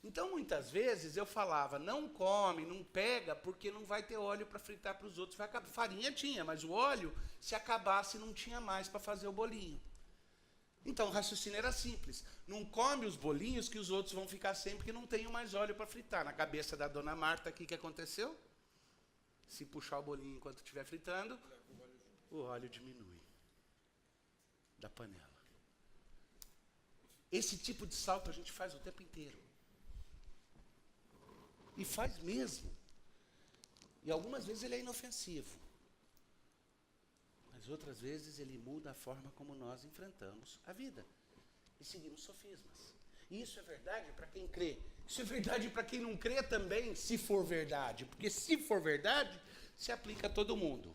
Então, muitas vezes, eu falava, não come, não pega, porque não vai ter óleo para fritar para os outros. Vai acabar. Farinha tinha, mas o óleo, se acabasse, não tinha mais para fazer o bolinho. Então, o raciocínio era simples. Não come os bolinhos que os outros vão ficar sem, porque não tem mais óleo para fritar. Na cabeça da dona Marta, o que aconteceu? Se puxar o bolinho enquanto estiver fritando, o óleo diminui da panela. Esse tipo de salto a gente faz o tempo inteiro. E faz mesmo. E algumas vezes ele é inofensivo. Mas outras vezes ele muda a forma como nós enfrentamos a vida. E seguimos sofismas. E isso é verdade para quem crê. Isso é verdade para quem não crê também, se for verdade. Porque se for verdade, se aplica a todo mundo.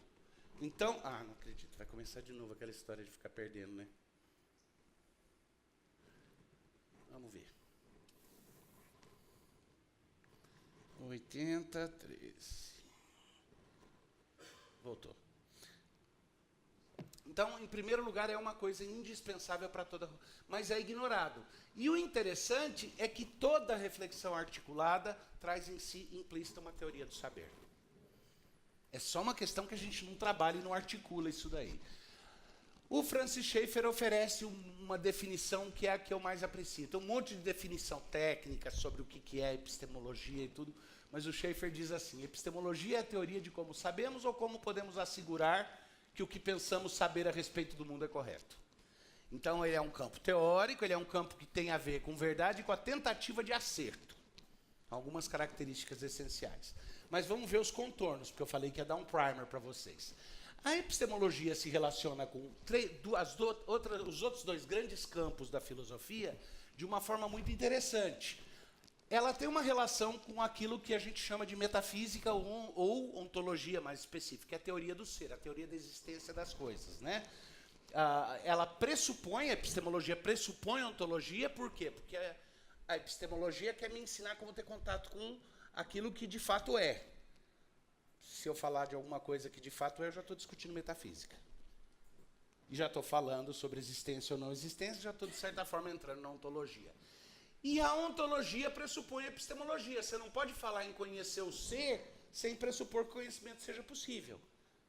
Então, não acredito, vai começar de novo aquela história de ficar perdendo, né? Vamos ver. 83. Voltou. Então, em primeiro lugar, é uma coisa indispensável para toda... Mas é ignorado. E o interessante é que toda reflexão articulada traz em si implícita uma teoria do saber. É só uma questão que a gente não trabalha e não articula isso daí. O Francis Schaeffer oferece uma definição que é a que eu mais aprecio. Tem um monte de definição técnica sobre o que é epistemologia e tudo, mas o Schaeffer diz assim, epistemologia é a teoria de como sabemos ou como podemos assegurar que o que pensamos saber a respeito do mundo é correto. Então, ele é um campo teórico, ele é um campo que tem a ver com verdade e com a tentativa de acerto. Algumas características essenciais. Mas vamos ver os contornos, porque eu falei que ia dar um primer para vocês. A epistemologia se relaciona com os outros dois grandes campos da filosofia de uma forma muito interessante. Ela tem uma relação com aquilo que a gente chama de metafísica ou ontologia mais específica, é a teoria do ser, a teoria da existência das coisas, né? Ela pressupõe, a epistemologia pressupõe a ontologia, por quê? Porque a epistemologia quer me ensinar como ter contato com aquilo que de fato é. Se eu falar de alguma coisa que de fato é, eu já estou discutindo metafísica. E já estou falando sobre existência ou não existência, já estou, de certa forma, entrando na ontologia. E a ontologia pressupõe a epistemologia. Você não pode falar em conhecer o ser sem pressupor que o conhecimento seja possível.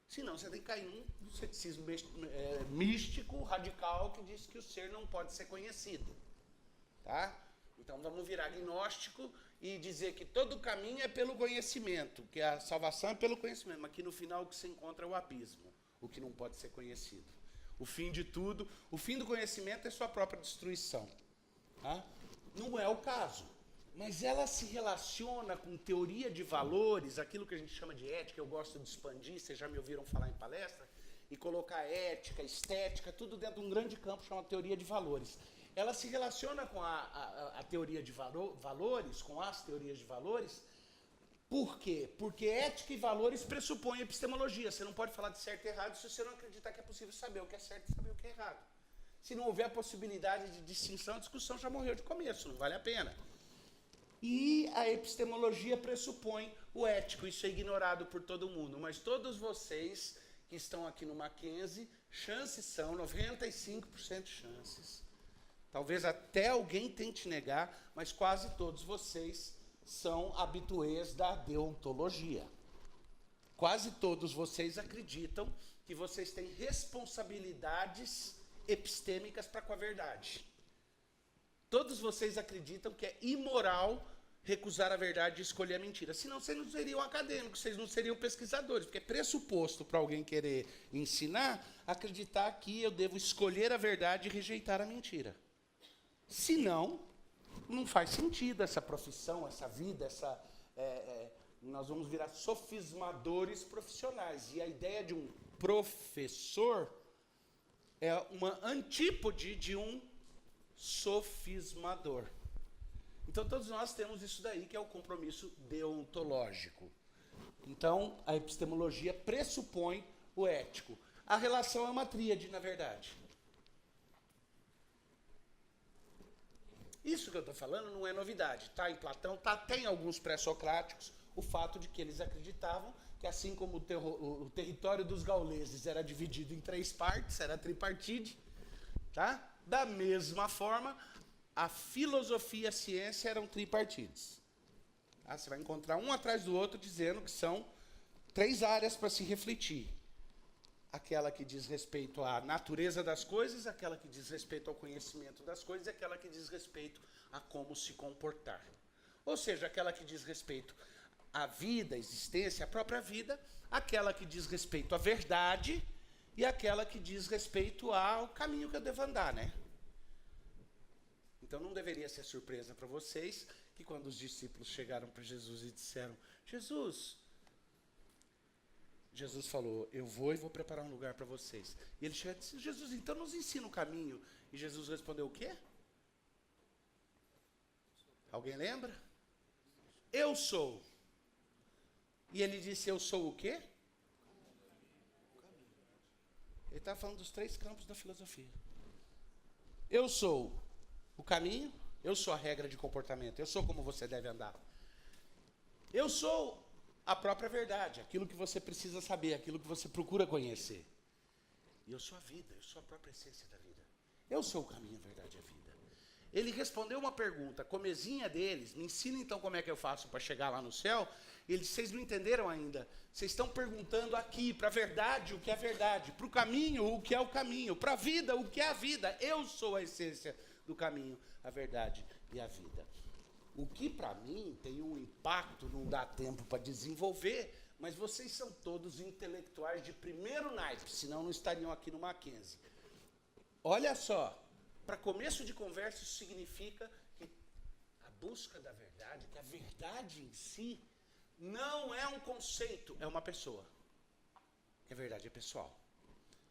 Senão você tem que cair num ceticismo místico, radical, que diz que o ser não pode ser conhecido. Tá? Então vamos virar agnóstico e dizer que todo caminho é pelo conhecimento, que a salvação é pelo conhecimento, mas que no final o que se encontra é o abismo, o que não pode ser conhecido. O fim de tudo, o fim do conhecimento é sua própria destruição. Tá? Não é o caso. Mas ela se relaciona com teoria de valores, aquilo que a gente chama de ética, eu gosto de expandir, vocês já me ouviram falar em palestra, e colocar ética, estética, tudo dentro de um grande campo chamado teoria de valores. Ela se relaciona com a teoria de valores, com as teorias de valores. Por quê? Porque ética e valores pressupõem epistemologia. Você não pode falar de certo e errado se você não acreditar que é possível saber o que é certo e saber o que é errado. Se não houver a possibilidade de distinção, a discussão já morreu de começo, não vale a pena. E a epistemologia pressupõe o ético, isso é ignorado por todo mundo. Mas todos vocês que estão aqui no Mackenzie, chances são 95% de chances. Talvez até alguém tente negar, mas quase todos vocês são habituês da deontologia. Quase todos vocês acreditam que vocês têm responsabilidades epistêmicas para com a verdade. Todos vocês acreditam que é imoral recusar a verdade e escolher a mentira. Senão vocês não seriam acadêmicos, vocês não seriam pesquisadores, porque é pressuposto para alguém querer ensinar, acreditar que eu devo escolher a verdade e rejeitar a mentira. Senão, não faz sentido essa profissão, essa vida, nós vamos virar sofismadores profissionais. E a ideia de um professor é uma antípode de um sofismador. Então, todos nós temos isso daí, que é o compromisso deontológico. Então, a epistemologia pressupõe o ético. A relação é uma tríade, na verdade. Isso que eu estou falando não é novidade. Está em Platão, está até em alguns pré-socráticos, o fato de que eles acreditavam que, assim como o território dos gauleses era dividido em 3 partes, era tripartite, tá? Da mesma forma, a filosofia e a ciência eram tripartites. Tá? Você vai encontrar um atrás do outro dizendo que são 3 áreas para se refletir. Aquela que diz respeito à natureza das coisas, aquela que diz respeito ao conhecimento das coisas e aquela que diz respeito a como se comportar. Ou seja, aquela que diz respeito à vida, à existência, à própria vida, aquela que diz respeito à verdade e aquela que diz respeito ao caminho que eu devo andar, né? Então não deveria ser surpresa para vocês que quando os discípulos chegaram para Jesus e disseram: Jesus falou: eu vou e vou preparar um lugar para vocês. E ele chegou e disse: Jesus, então nos ensina o caminho. E Jesus respondeu o quê? Alguém lembra? Eu sou. E ele disse: eu sou o quê? Ele está falando dos 3 campos da filosofia. Eu sou o caminho, eu sou a regra de comportamento, eu sou como você deve andar. Eu sou a própria verdade, aquilo que você precisa saber, aquilo que você procura conhecer. E eu sou a vida, eu sou a própria essência da vida. Eu sou o caminho, a verdade e a vida. Ele respondeu uma pergunta, comezinha deles: me ensina então como é que eu faço para chegar lá no céu. Ele disse: vocês não entenderam ainda. Vocês estão perguntando aqui para a verdade o que é a verdade, para o caminho o que é o caminho, para a vida o que é a vida. Eu sou a essência do caminho, a verdade e a vida. O que para mim tem um impacto, não dá tempo para desenvolver, mas vocês são todos intelectuais de primeiro naipe, senão não estariam aqui no Mackenzie. Olha só, para começo de conversa, isso significa que a busca da verdade, que a verdade em si, não é um conceito, é uma pessoa. Que a verdade é pessoal.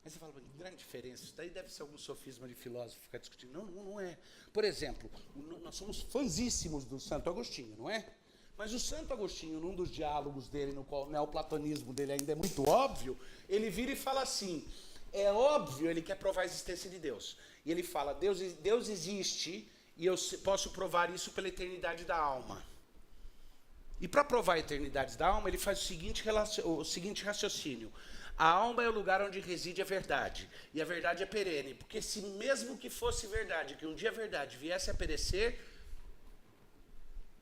Aí você fala: que grande diferença, isso daí deve ser algum sofisma de filósofo ficar discutindo. Não, não é. Por exemplo, nós somos fãzíssimos do Santo Agostinho, não é? Mas o Santo Agostinho, num dos diálogos dele, no qual o neoplatonismo dele ainda é muito óbvio, ele vira e fala assim: é óbvio, ele quer provar a existência de Deus. E ele fala: Deus existe e eu posso provar isso pela eternidade da alma. E para provar a eternidade da alma, ele faz o seguinte raciocínio: A alma é o lugar onde reside a verdade. E a verdade é perene. Porque se mesmo que fosse verdade, que um dia a verdade viesse a perecer,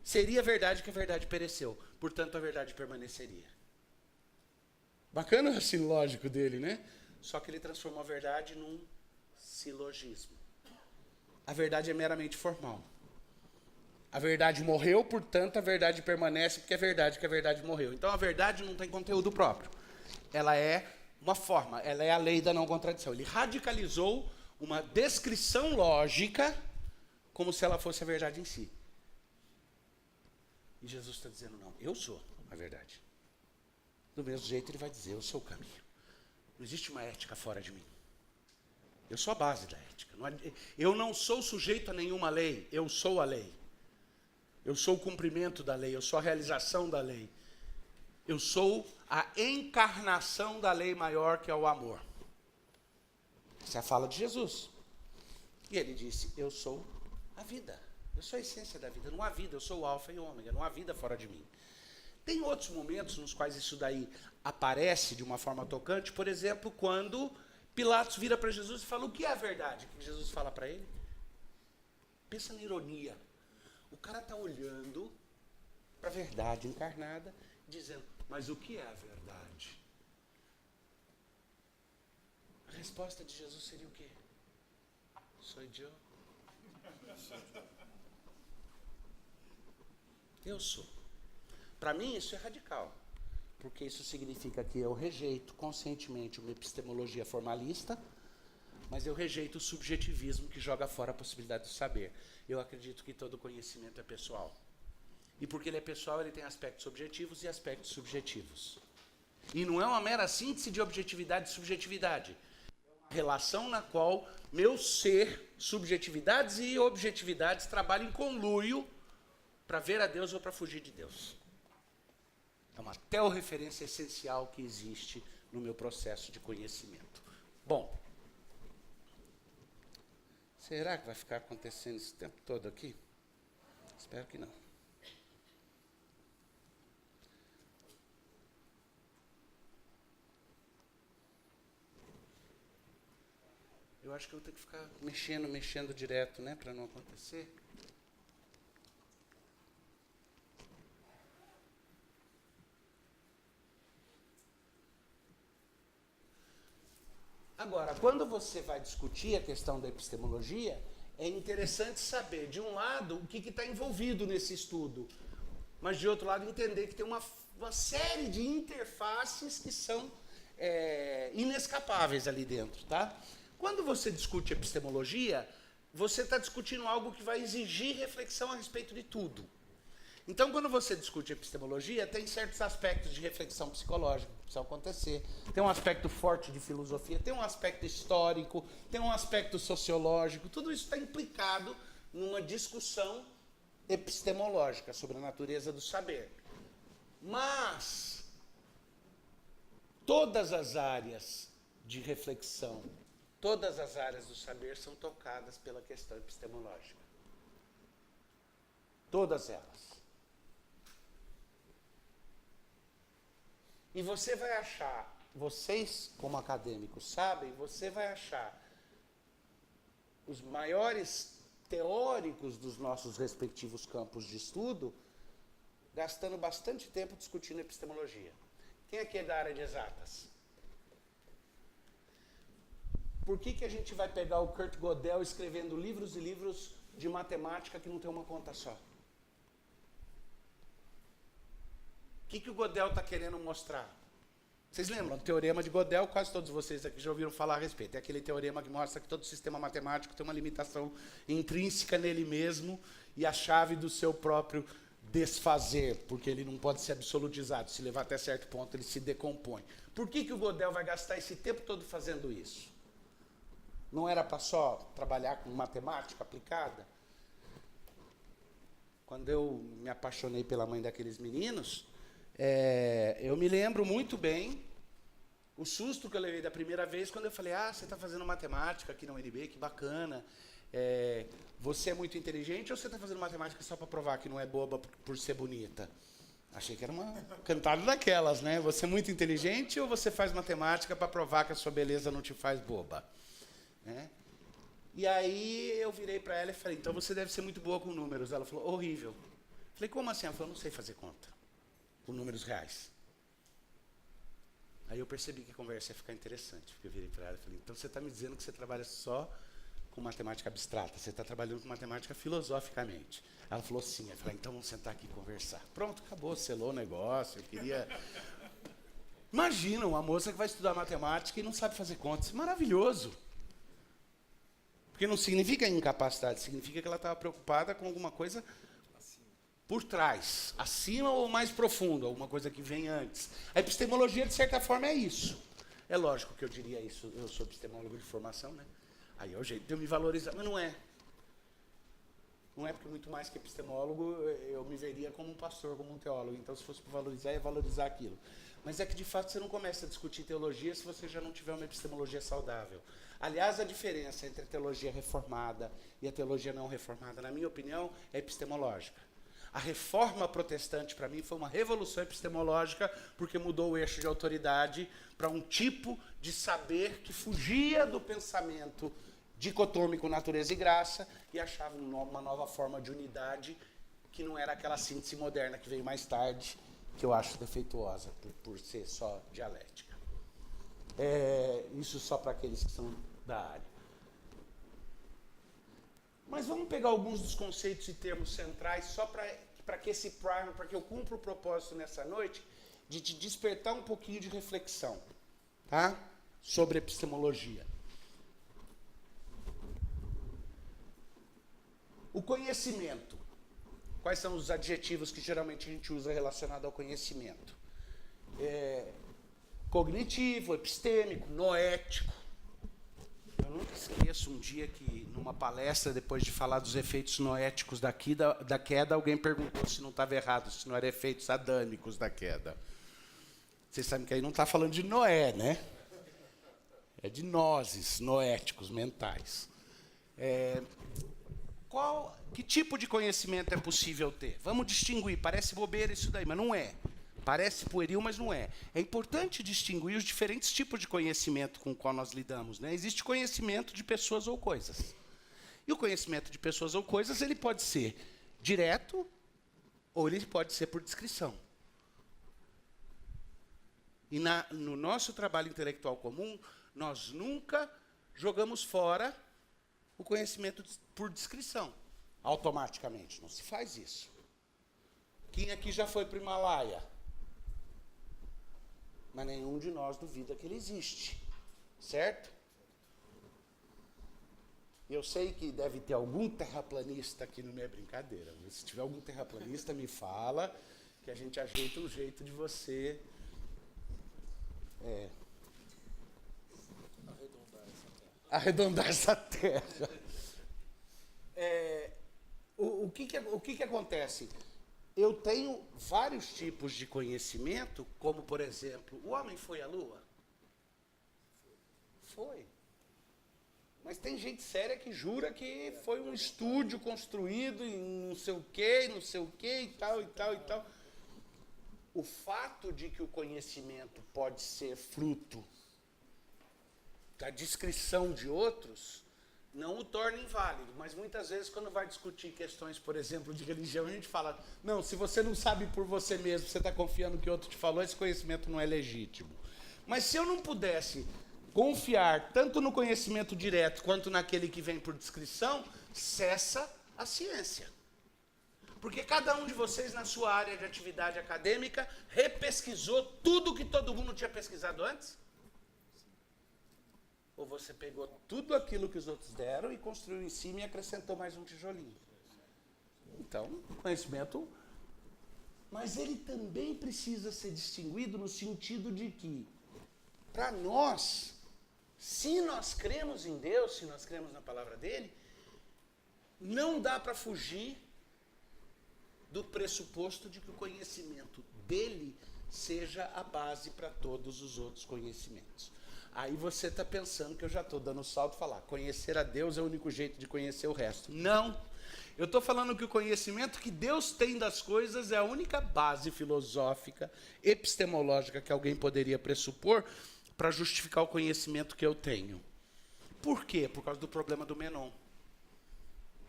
seria verdade que a verdade pereceu. Portanto, a verdade permaneceria. Bacana o raciocínio lógico dele, né? Só que ele transformou a verdade num silogismo. A verdade é meramente formal. A verdade morreu, portanto, a verdade permanece, porque é verdade que a verdade morreu. Então, a verdade não tem conteúdo próprio. Ela é uma forma, ela é a lei da não contradição. Ele radicalizou uma descrição lógica como se ela fosse a verdade em si. E Jesus está dizendo, não, eu sou a verdade. Do mesmo jeito, ele vai dizer, eu sou o caminho. Não existe uma ética fora de mim. Eu sou a base da ética. Eu não sou sujeito a nenhuma lei, eu sou a lei. Eu sou o cumprimento da lei, eu sou a realização da lei. Eu sou a encarnação da lei maior, que é o amor. Essa é a fala de Jesus. E ele disse, eu sou a vida. Eu sou a essência da vida. Não há vida, eu sou o alfa e o ômega. Não há vida fora de mim. Tem outros momentos nos quais isso daí aparece de uma forma tocante. Por exemplo, quando Pilatos vira para Jesus e fala, o que é a verdade? O que Jesus fala para ele? Pensa na ironia. O cara está olhando para a verdade encarnada, dizendo, mas o que é a verdade? A resposta de Jesus seria o quê? Sou eu. Eu sou. Para mim isso é radical, porque isso significa que eu rejeito conscientemente uma epistemologia formalista, mas eu rejeito o subjetivismo que joga fora a possibilidade do saber. Eu acredito que todo conhecimento é pessoal. E porque ele é pessoal, ele tem aspectos objetivos e aspectos subjetivos. E não é uma mera síntese de objetividade e subjetividade. É uma relação na qual meu ser, subjetividades e objetividades trabalham em conluio para ver a Deus ou para fugir de Deus. É uma teorreferência essencial que existe no meu processo de conhecimento. Bom, será que vai ficar acontecendo esse tempo todo aqui? Espero que não. Eu acho que eu vou ter que ficar mexendo direto, né, para não acontecer. Agora, quando você vai discutir a questão da epistemologia, é interessante saber, de um lado, o que está envolvido nesse estudo, mas, de outro lado, entender que tem uma série de interfaces que são inescapáveis ali dentro, tá? Quando você discute epistemologia, você está discutindo algo que vai exigir reflexão a respeito de tudo. Então, quando você discute epistemologia, tem certos aspectos de reflexão psicológica que precisam acontecer. Tem um aspecto forte de filosofia, tem um aspecto histórico, tem um aspecto sociológico. Tudo isso está implicado numa discussão epistemológica sobre a natureza do saber. Mas todas as áreas de reflexão, todas as áreas do saber são tocadas pela questão epistemológica. Todas elas. E você vai achar, vocês como acadêmicos sabem, você vai achar os maiores teóricos dos nossos respectivos campos de estudo gastando bastante tempo discutindo epistemologia. Quem aqui é da área de exatas? Por que a gente vai pegar o Kurt Gödel escrevendo livros e livros de matemática que não tem uma conta só? O que o Gödel está querendo mostrar? Vocês lembram? O teorema de Gödel, quase todos vocês aqui já ouviram falar a respeito. É aquele teorema que mostra que todo sistema matemático tem uma limitação intrínseca nele mesmo e a chave do seu próprio desfazer, porque ele não pode ser absolutizado. Se levar até certo ponto, ele se decompõe. Por que o Gödel vai gastar esse tempo todo fazendo isso? Não era para só trabalhar com matemática aplicada? Quando eu me apaixonei pela mãe daqueles meninos, eu me lembro muito bem o susto que eu levei da primeira vez quando eu falei, você está fazendo matemática aqui na UNB, que bacana. Você é muito inteligente ou você está fazendo matemática só para provar que não é boba por ser bonita? Achei que era uma cantada daquelas, né? Você é muito inteligente ou você faz matemática para provar que a sua beleza não te faz boba? Né? E aí eu virei para ela e falei, então você deve ser muito boa com números. Ela falou, horrível. Falei, como assim? Ela falou, não sei fazer conta com números reais. Aí eu percebi que a conversa ia ficar interessante, porque eu virei para ela e falei, então você está me dizendo que você trabalha só com matemática abstrata, você está trabalhando com matemática filosoficamente. Ela falou sim. Eu falei, então vamos sentar aqui e conversar. Pronto, acabou, selou o negócio. Eu queria... Imagina uma moça que vai estudar matemática e não sabe fazer contas. Maravilhoso. Porque não significa incapacidade, significa que ela estava preocupada com alguma coisa por trás, acima ou mais profundo, alguma coisa que vem antes. A epistemologia, de certa forma, é isso. É lógico que eu diria isso, eu sou epistemólogo de formação, né? Aí é o jeito de eu me valorizar, mas não é. Não é porque muito mais que epistemólogo, eu me veria como um pastor, como um teólogo. Então, se fosse para valorizar, é valorizar aquilo. Mas é que, de fato, você não começa a discutir teologia se você já não tiver uma epistemologia saudável. Aliás, a diferença entre a teologia reformada e a teologia não reformada, na minha opinião, é epistemológica. A reforma protestante, para mim, foi uma revolução epistemológica, porque mudou o eixo de autoridade para um tipo de saber que fugia do pensamento dicotômico natureza e graça e achava uma nova forma de unidade que não era aquela síntese moderna que veio mais tarde, que eu acho defeituosa por ser só dialética. Isso só para aqueles que são da área. Mas vamos pegar alguns dos conceitos e termos centrais só para que esse primer, para que eu cumpra o propósito nessa noite de te despertar um pouquinho de reflexão, tá? Sobre epistemologia. O conhecimento. Quais são os adjetivos que geralmente a gente usa relacionado ao conhecimento? Cognitivo, epistêmico, noético. Eu nunca esqueço um dia que, numa palestra, depois de falar dos efeitos noéticos da queda, alguém perguntou se não estava errado, se não eram efeitos adâmicos da queda. Vocês sabem que aí não está falando de Noé, né? É de nozes noéticos mentais. Que tipo de conhecimento é possível ter? Vamos distinguir, parece bobeira isso daí, mas não é. Parece pueril, mas não é. É importante distinguir os diferentes tipos de conhecimento com o qual nós lidamos, né? Existe conhecimento de pessoas ou coisas. E o conhecimento de pessoas ou coisas, ele pode ser direto ou ele pode ser por descrição. E no nosso trabalho intelectual comum, nós nunca jogamos fora o conhecimento por descrição, automaticamente. Não se faz isso. Quem aqui já foi para o Himalaia? Mas nenhum de nós duvida que ele existe, certo? Eu sei que deve ter algum terraplanista aqui no meio, brincadeira. Se tiver algum terraplanista, me fala, que a gente ajeita um jeito de você... arredondar essa terra. O que acontece? Eu tenho vários tipos de conhecimento, como, por exemplo, o homem foi à Lua? Foi. Mas tem gente séria que jura que foi um estúdio construído em não sei o quê, e tal, e tal, e tal. O fato de que o conhecimento pode ser fruto da descrição de outros não o torna inválido, mas muitas vezes quando vai discutir questões, por exemplo, de religião, a gente fala, não, se você não sabe por você mesmo, você está confiando que o outro te falou, esse conhecimento não é legítimo. Mas se eu não pudesse confiar tanto no conhecimento direto quanto naquele que vem por descrição, cessa a ciência. Porque cada um de vocês, na sua área de atividade acadêmica, repesquisou tudo que todo mundo tinha pesquisado antes? Ou você pegou tudo aquilo que os outros deram e construiu em cima e acrescentou mais um tijolinho? Então, conhecimento... Mas ele também precisa ser distinguido no sentido de que, para nós, se nós cremos em Deus, se nós cremos na palavra dele, não dá para fugir do pressuposto de que o conhecimento dele seja a base para todos os outros conhecimentos. Aí você está pensando que eu já estou dando salto e falar, conhecer a Deus é o único jeito de conhecer o resto. Não. Eu estou falando que o conhecimento que Deus tem das coisas é a única base filosófica, epistemológica que alguém poderia pressupor para justificar o conhecimento que eu tenho. Por quê? Por causa do problema do Menon.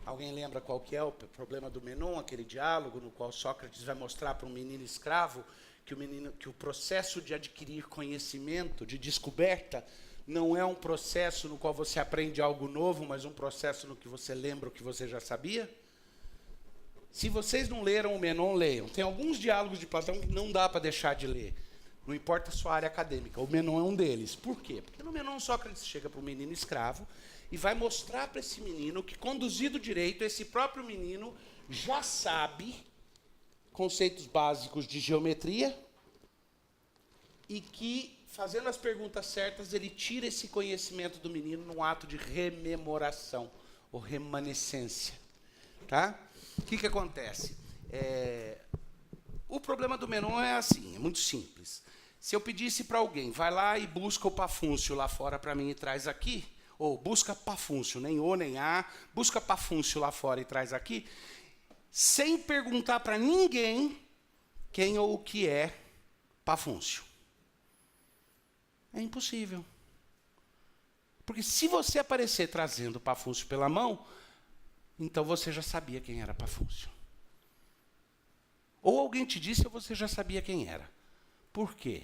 Alguém lembra qual que é o problema do Menon, aquele diálogo no qual Sócrates vai mostrar para um menino escravo que o processo de adquirir conhecimento, de descoberta, não é um processo no qual você aprende algo novo, mas um processo no que você lembra o que você já sabia? Se vocês não leram o Menon, leiam. Tem alguns diálogos de Platão que não dá para deixar de ler. Não importa a sua área acadêmica, o Menon é um deles. Por quê? Porque no Menon, Sócrates chega para um menino escravo e vai mostrar para esse menino que, conduzido direito, esse próprio menino já sabe conceitos básicos de geometria e que, fazendo as perguntas certas, ele tira esse conhecimento do menino num ato de rememoração ou remanescência. Tá? O que acontece? O problema do Menon é assim, é muito simples. Se eu pedisse para alguém, vai lá e busca o Pafúncio lá fora para mim e traz aqui, ou busca Pafúncio, nem O nem A, busca Pafúncio lá fora e traz aqui, sem perguntar para ninguém quem ou o que é Pafúncio. É impossível. Porque se você aparecer trazendo Pafúncio pela mão, então você já sabia quem era Pafúncio. Ou alguém te disse ou você já sabia quem era. Por quê?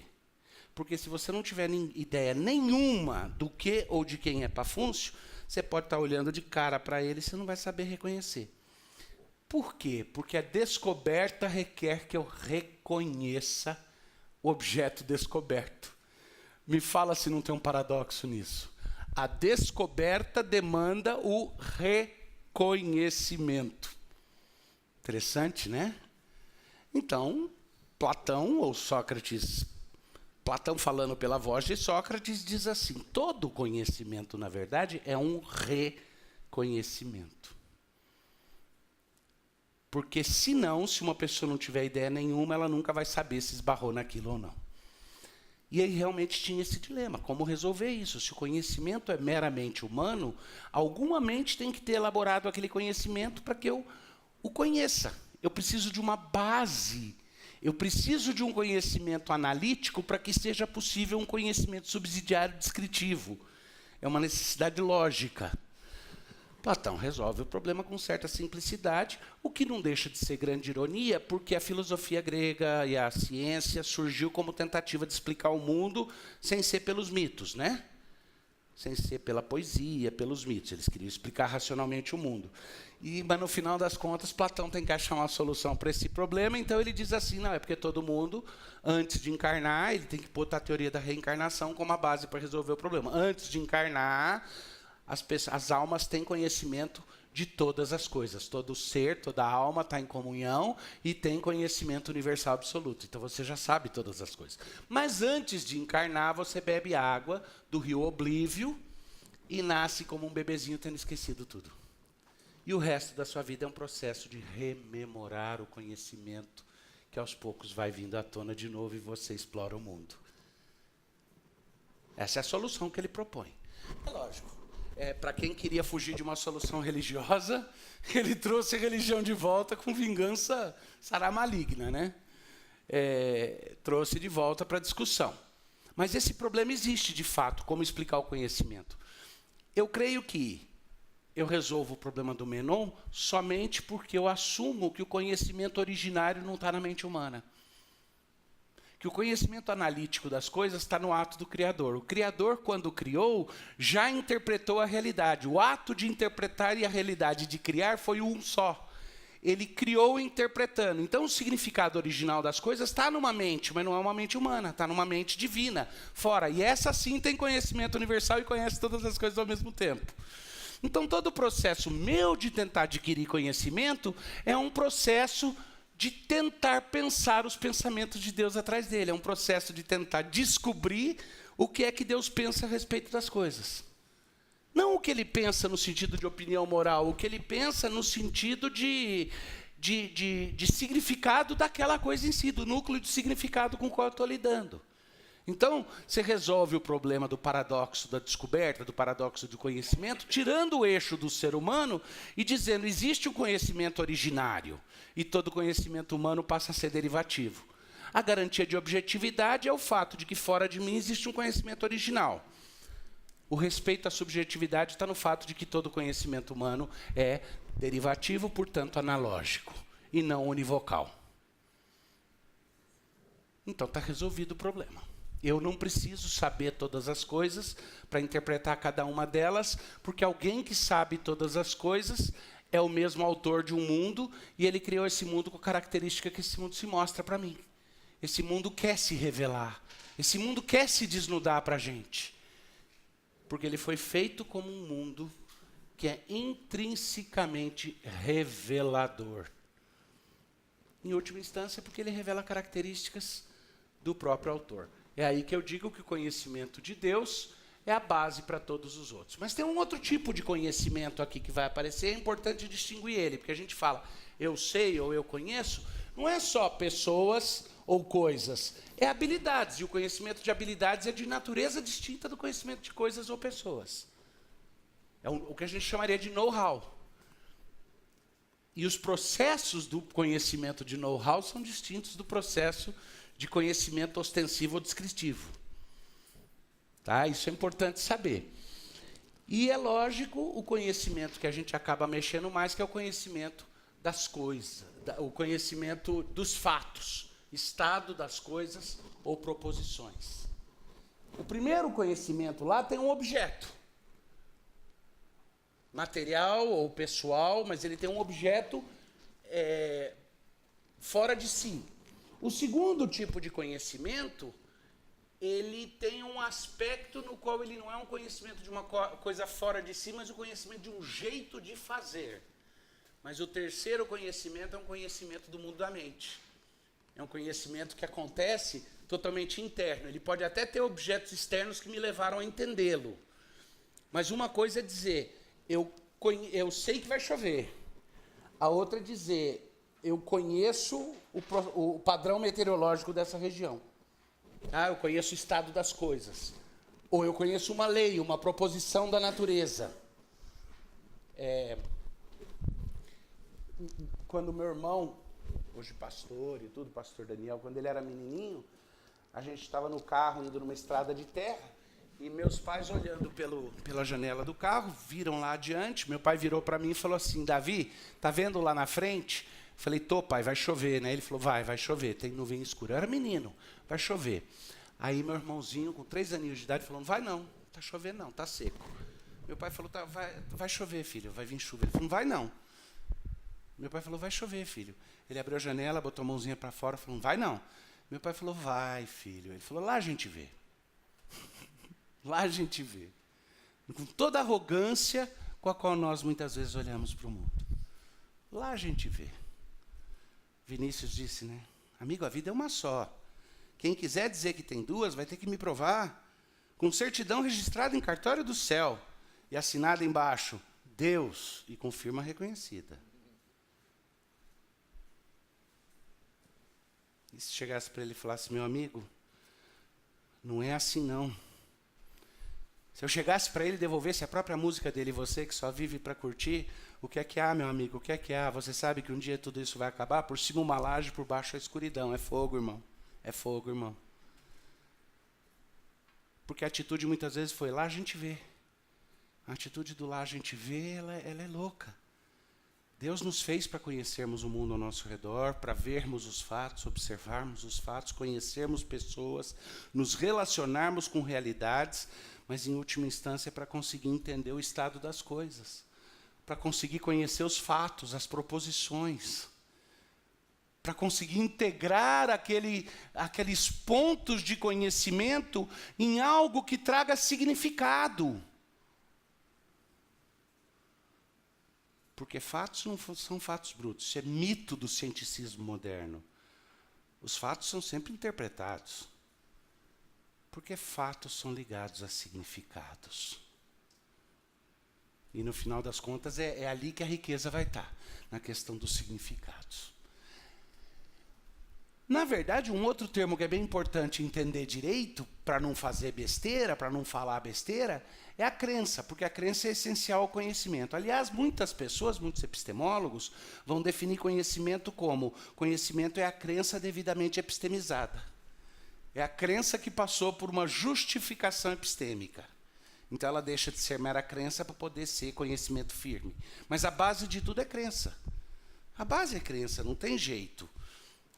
Porque se você não tiver ideia nenhuma do que ou de quem é Pafúncio, você pode estar olhando de cara para ele e você não vai saber reconhecer. Por quê? Porque a descoberta requer que eu reconheça o objeto descoberto. Me fala se não tem um paradoxo nisso. A descoberta demanda o reconhecimento. Interessante, né? Então, Platão, ou Sócrates, Platão falando pela voz de Sócrates, diz assim, todo conhecimento, na verdade, é um reconhecimento. Porque, senão, se uma pessoa não tiver ideia nenhuma, ela nunca vai saber se esbarrou naquilo ou não. E aí realmente tinha esse dilema, como resolver isso? Se o conhecimento é meramente humano, alguma mente tem que ter elaborado aquele conhecimento para que eu o conheça. Eu preciso de uma base. Eu preciso de um conhecimento analítico para que seja possível um conhecimento subsidiário descritivo. É uma necessidade lógica. Platão resolve o problema com certa simplicidade, o que não deixa de ser grande ironia, porque a filosofia grega e a ciência surgiu como tentativa de explicar o mundo sem ser pelos mitos, né? Sem ser pela poesia, pelos mitos. Eles queriam explicar racionalmente o mundo. Mas, no final das contas, Platão tem que achar uma solução para esse problema, então ele diz assim, não, é porque todo mundo, antes de encarnar, ele tem que botar a teoria da reencarnação como a base para resolver o problema. Antes de encarnar, as almas têm conhecimento de todas as coisas. Todo ser, toda alma está em comunhão e tem conhecimento universal absoluto. Então você já sabe todas as coisas. Mas antes de encarnar, você bebe água do rio Oblívio e nasce como um bebezinho tendo esquecido tudo. E o resto da sua vida é um processo de rememorar o conhecimento que aos poucos vai vindo à tona de novo e você explora o mundo. Essa é a solução que ele propõe. É lógico. Para quem queria fugir de uma solução religiosa, ele trouxe a religião de volta com vingança será maligna, né? Trouxe de volta para a discussão. Mas esse problema existe, de fato, como explicar o conhecimento. Eu creio que eu resolvo o problema do Menon somente porque eu assumo que o conhecimento originário não está na mente humana. Que o conhecimento analítico das coisas está no ato do Criador. O Criador, quando criou, já interpretou a realidade. O ato de interpretar e a realidade de criar foi um só. Ele criou interpretando. Então, o significado original das coisas está numa mente, mas não é uma mente humana, está numa mente divina, fora. E essa sim tem conhecimento universal e conhece todas as coisas ao mesmo tempo. Então, todo o processo meu de tentar adquirir conhecimento é um processo de tentar pensar os pensamentos de Deus atrás dele. É um processo de tentar descobrir o que é que Deus pensa a respeito das coisas. Não o que ele pensa no sentido de opinião moral, o que ele pensa no sentido de significado daquela coisa em si, do núcleo de significado com o qual eu estou lidando. Então, você resolve o problema do paradoxo da descoberta, do paradoxo do conhecimento, tirando o eixo do ser humano e dizendo, existe um conhecimento originário, e todo conhecimento humano passa a ser derivativo. A garantia de objetividade é o fato de que fora de mim existe um conhecimento original. O respeito à subjetividade está no fato de que todo conhecimento humano é derivativo, portanto analógico, e não univocal. Então está resolvido o problema. Eu não preciso saber todas as coisas para interpretar cada uma delas, porque alguém que sabe todas as coisas é o mesmo autor de um mundo, e ele criou esse mundo com a característica que esse mundo se mostra para mim. Esse mundo quer se revelar, esse mundo quer se desnudar para a gente, porque ele foi feito como um mundo que é intrinsecamente revelador. Em última instância, porque ele revela características do próprio autor. É aí que eu digo que o conhecimento de Deus é a base para todos os outros. Mas tem um outro tipo de conhecimento aqui que vai aparecer, é importante distinguir ele, porque a gente fala, eu sei ou eu conheço, não é só pessoas ou coisas, é habilidades, e o conhecimento de habilidades é de natureza distinta do conhecimento de coisas ou pessoas. É o que a gente chamaria de know-how. E os processos do conhecimento de know-how são distintos do processo de conhecimento ostensivo ou descritivo. Tá? Isso é importante saber. E é lógico o conhecimento que a gente acaba mexendo mais, que é o conhecimento das coisas, o conhecimento dos fatos, estado das coisas ou proposições. O primeiro conhecimento lá tem um objeto, material ou pessoal, mas ele tem um objeto fora de si. O segundo tipo de conhecimento, ele tem um aspecto no qual ele não é um conhecimento de uma coisa fora de si, mas o conhecimento de um jeito de fazer. Mas o terceiro conhecimento é um conhecimento do mundo da mente. É um conhecimento que acontece totalmente interno. Ele pode até ter objetos externos que me levaram a entendê-lo. Mas uma coisa é dizer, eu sei que vai chover. A outra é dizer, eu conheço o padrão meteorológico dessa região. Eu conheço o estado das coisas. Ou eu conheço uma lei, uma proposição da natureza. Quando meu irmão, hoje pastor e tudo, pastor Daniel, quando ele era menininho, a gente estava no carro indo numa estrada de terra, e meus pais olhando pela janela do carro, viram lá adiante, meu pai virou para mim e falou assim, Davi, tá vendo lá na frente? Falei, tô pai, vai chover, né? Ele falou, vai chover, tem nuvem escura. Eu era menino, vai chover. Aí meu irmãozinho, com 3 aninhos de idade, falou, não vai não, tá chovendo não, tá seco. Meu pai falou, tá, vai chover, filho, vai vir chuva. Ele falou, não vai não. Meu pai falou, vai chover, filho. Ele abriu a janela, botou a mãozinha para fora, falou, não vai não. Meu pai falou, vai, filho. Ele falou, lá a gente vê. Lá a gente vê. Com toda a arrogância com a qual nós muitas vezes olhamos para o mundo. Lá a gente vê. Vinícius disse, né? Amigo, a vida é uma só. Quem quiser dizer que tem duas, vai ter que me provar. Com certidão registrada em cartório do céu e assinada embaixo, Deus, e com firma reconhecida. E se chegasse para ele e falasse, meu amigo, não é assim não. Se eu chegasse para ele e devolvesse a própria música dele, você que só vive para curtir, o que é que há, meu amigo? O que é que há? Você sabe que um dia tudo isso vai acabar? Por cima uma laje, por baixo a escuridão. É fogo, irmão. É fogo, irmão. Porque a atitude muitas vezes foi lá a gente vê. A atitude do lá a gente vê, ela é louca. Deus nos fez para conhecermos o mundo ao nosso redor, para vermos os fatos, observarmos os fatos, conhecermos pessoas, nos relacionarmos com realidades, mas em última instância para conseguir entender o estado das coisas, para conseguir conhecer os fatos, as proposições, para conseguir integrar aqueles pontos de conhecimento em algo que traga significado. Porque fatos não são fatos brutos, isso é mito do cienticismo moderno. Os fatos são sempre interpretados. Porque fatos são ligados a significados. E no final das contas é ali que a riqueza vai estar, na questão dos significados. Na verdade, um outro termo que é bem importante entender direito, para não fazer besteira, para não falar besteira, é a crença, porque a crença é essencial ao conhecimento. Aliás, muitas pessoas, muitos epistemólogos, vão definir conhecimento como: conhecimento é a crença devidamente epistemizada. É a crença que passou por uma justificação epistêmica. Então ela deixa de ser mera crença para poder ser conhecimento firme. Mas a base de tudo é crença. A base é crença, não tem jeito.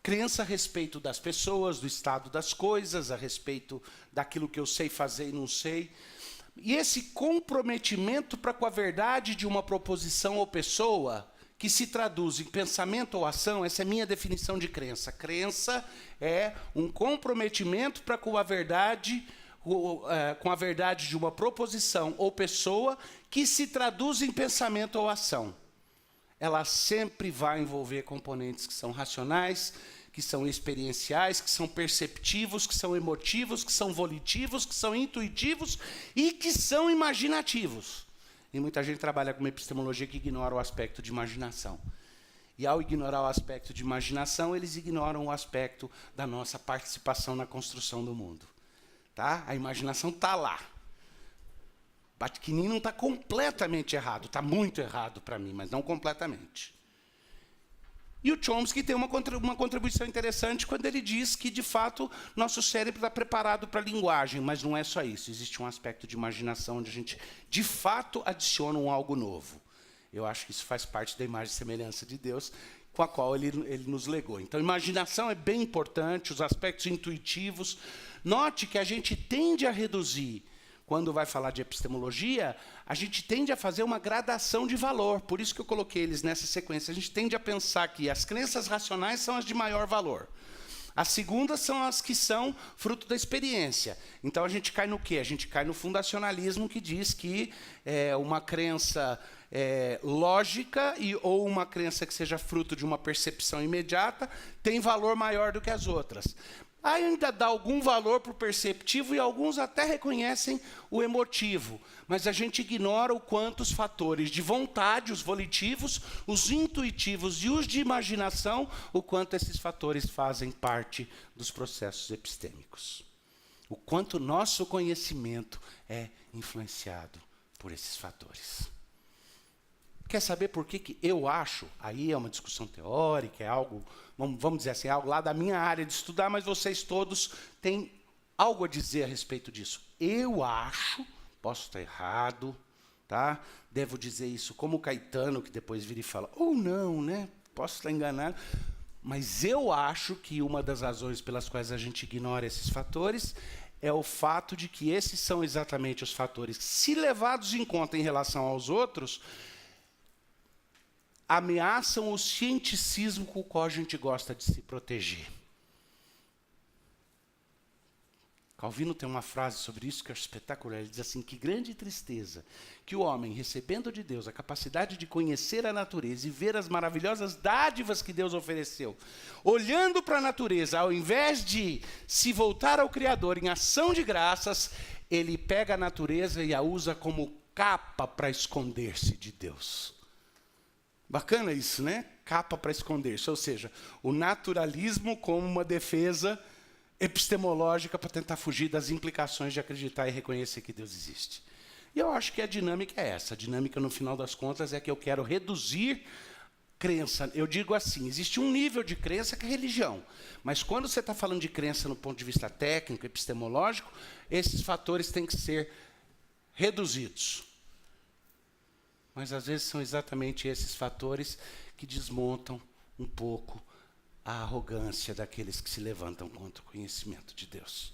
Crença a respeito das pessoas, do estado das coisas, a respeito daquilo que eu sei fazer e não sei. E esse comprometimento para com a verdade de uma proposição ou pessoa, que se traduz em pensamento ou ação, essa é a minha definição de crença. Crença é um comprometimento para com a verdade de uma proposição ou pessoa que se traduz em pensamento ou ação. Ela sempre vai envolver componentes que são racionais, que são experienciais, que são perceptivos, que são emotivos, que são volitivos, que são intuitivos e que são imaginativos. E muita gente trabalha com uma epistemologia que ignora o aspecto de imaginação. E ao ignorar o aspecto de imaginação, eles ignoram o aspecto da nossa participação na construção do mundo. Tá? A imaginação está lá. Bakhtin não está completamente errado, está muito errado para mim, mas não completamente. E o Chomsky tem uma contribuição interessante quando ele diz que, de fato, nosso cérebro está preparado para a linguagem, mas não é só isso. Existe um aspecto de imaginação onde a gente, de fato, adiciona um algo novo. Eu acho que isso faz parte da imagem e semelhança de Deus, com a qual ele nos legou. Então, imaginação é bem importante, os aspectos intuitivos. Note que a gente tende a reduzir, quando vai falar de epistemologia, a gente tende a fazer uma gradação de valor. Por isso que eu coloquei eles nessa sequência. A gente tende a pensar que as crenças racionais são as de maior valor. As segundas são as que são fruto da experiência. Então a gente cai no quê? A gente cai no fundacionalismo, que diz que uma crença lógica ou uma crença que seja fruto de uma percepção imediata tem valor maior do que as outras. Ainda dá algum valor para o perceptivo e alguns até reconhecem o emotivo. Mas a gente ignora o quanto os fatores de vontade, os volitivos, os intuitivos e os de imaginação, o quanto esses fatores fazem parte dos processos epistêmicos. O quanto nosso conhecimento é influenciado por esses fatores. Quer saber por que eu acho? Aí é uma discussão teórica, é algo, vamos dizer assim, algo lá da minha área de estudar, mas vocês todos têm algo a dizer a respeito disso. Eu acho, posso estar errado, tá? Devo dizer isso como o Caetano, que depois vira e fala, ou não, né? Posso estar enganado. Mas eu acho que uma das razões pelas quais a gente ignora esses fatores é o fato de que esses são exatamente os fatores que, se levados em conta em relação aos outros, ameaçam o cienticismo com o qual a gente gosta de se proteger. Calvino tem uma frase sobre isso que eu acho espetacular. Ele diz assim: que grande tristeza que o homem, recebendo de Deus a capacidade de conhecer a natureza e ver as maravilhosas dádivas que Deus ofereceu, olhando para a natureza, ao invés de se voltar ao Criador em ação de graças, ele pega a natureza e a usa como capa para esconder-se de Deus. Bacana isso, né? Capa para esconder-se. Ou seja, o naturalismo como uma defesa epistemológica para tentar fugir das implicações de acreditar e reconhecer que Deus existe. E eu acho que a dinâmica é essa. A dinâmica, no final das contas, é que eu quero reduzir crença. Eu digo assim, existe um nível de crença que é religião. Mas quando você está falando de crença no ponto de vista técnico, epistemológico, esses fatores têm que ser reduzidos. Mas, às vezes, são exatamente esses fatores que desmontam um pouco a arrogância daqueles que se levantam contra o conhecimento de Deus.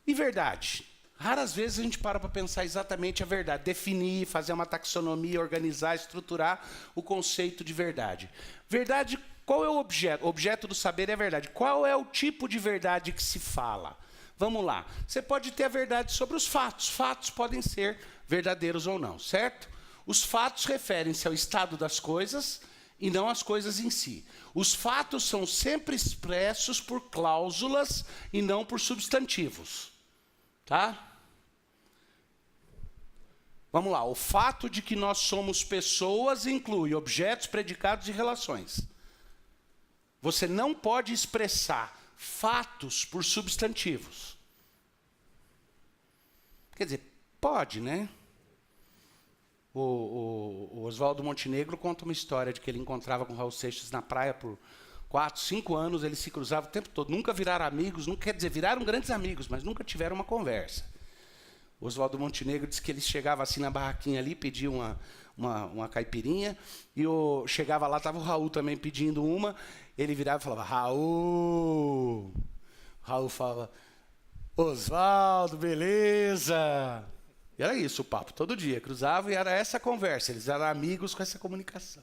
E verdade? Raras vezes a gente para pensar exatamente a verdade, definir, fazer uma taxonomia, organizar, estruturar o conceito de verdade. Verdade, qual é o objeto? O objeto do saber é a verdade. Qual é o tipo de verdade que se fala? Vamos lá. Você pode ter a verdade sobre os fatos. Fatos podem ser verdadeiros ou não, certo? Os fatos referem-se ao estado das coisas e não às coisas em si. Os fatos são sempre expressos por cláusulas e não por substantivos. Tá? Vamos lá. O fato de que nós somos pessoas inclui objetos, predicados e relações. Você não pode expressar fatos por substantivos. Quer dizer, pode, né? O Oswaldo Montenegro conta uma história de que ele encontrava com o Raul Seixas na praia por 4, 5 anos, eles se cruzavam o tempo todo, nunca viraram amigos, nunca, quer dizer, viraram grandes amigos, mas nunca tiveram uma conversa. O Oswaldo Montenegro disse que ele chegava assim na barraquinha ali, pedia uma caipirinha, e chegava lá, estava o Raul também pedindo uma, ele virava e falava, Raul! Raul falava, Oswaldo, beleza! E era isso o papo, todo dia, cruzava e era essa a conversa, eles eram amigos com essa comunicação.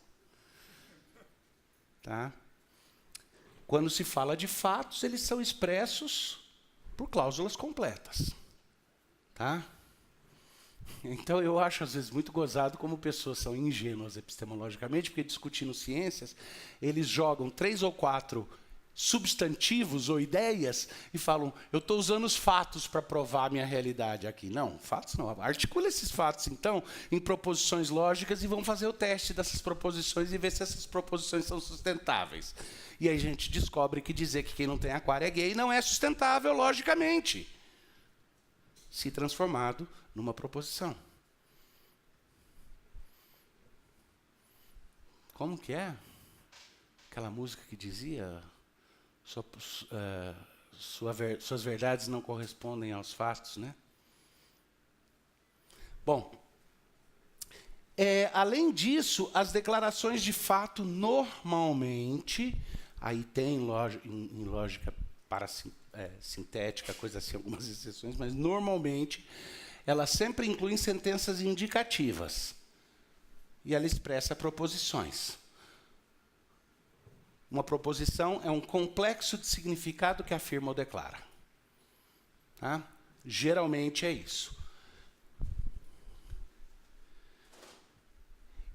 Tá? Quando se fala de fatos, eles são expressos por cláusulas completas. Tá? Então, eu acho, às vezes, muito gozado como pessoas são ingênuas epistemologicamente, porque discutindo ciências, eles jogam 3 ou 4 substantivos ou ideias e falam, eu estou usando os fatos para provar a minha realidade aqui. Não, fatos não. Articula esses fatos, então, em proposições lógicas e vão fazer o teste dessas proposições e ver se essas proposições são sustentáveis. E aí a gente descobre que dizer que quem não tem aquário é gay não é sustentável, logicamente, se transformado numa proposição. Como que é? Aquela música que dizia... suas verdades não correspondem aos fatos, né? Bom, além disso, as declarações de fato normalmente, aí tem em lógica sintética, coisa assim, algumas exceções, mas normalmente elas sempre incluem sentenças indicativas e ela expressa proposições. Uma proposição é um complexo de significado que afirma ou declara. Tá? Geralmente é isso.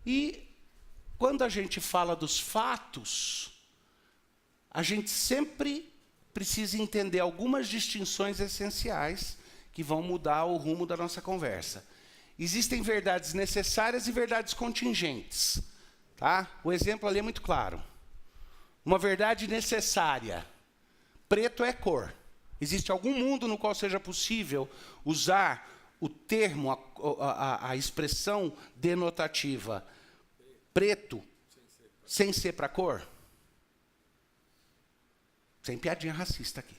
E quando a gente fala dos fatos, a gente sempre precisa entender algumas distinções essenciais que vão mudar o rumo da nossa conversa. Existem verdades necessárias e verdades contingentes. Tá? O exemplo ali é muito claro. Uma verdade necessária. Preto é cor. Existe algum mundo no qual seja possível usar o termo, a expressão denotativa preto, sem ser para cor? Sem piadinha racista aqui.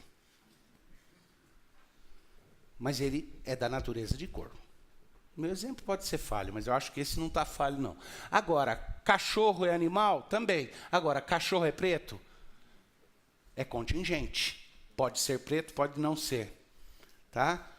Mas ele é da natureza de cor. Meu exemplo pode ser falho, mas eu acho que esse não está falho, não. Agora, cachorro é animal? Também. Agora, cachorro é preto? É contingente. Pode ser preto, pode não ser. Tá?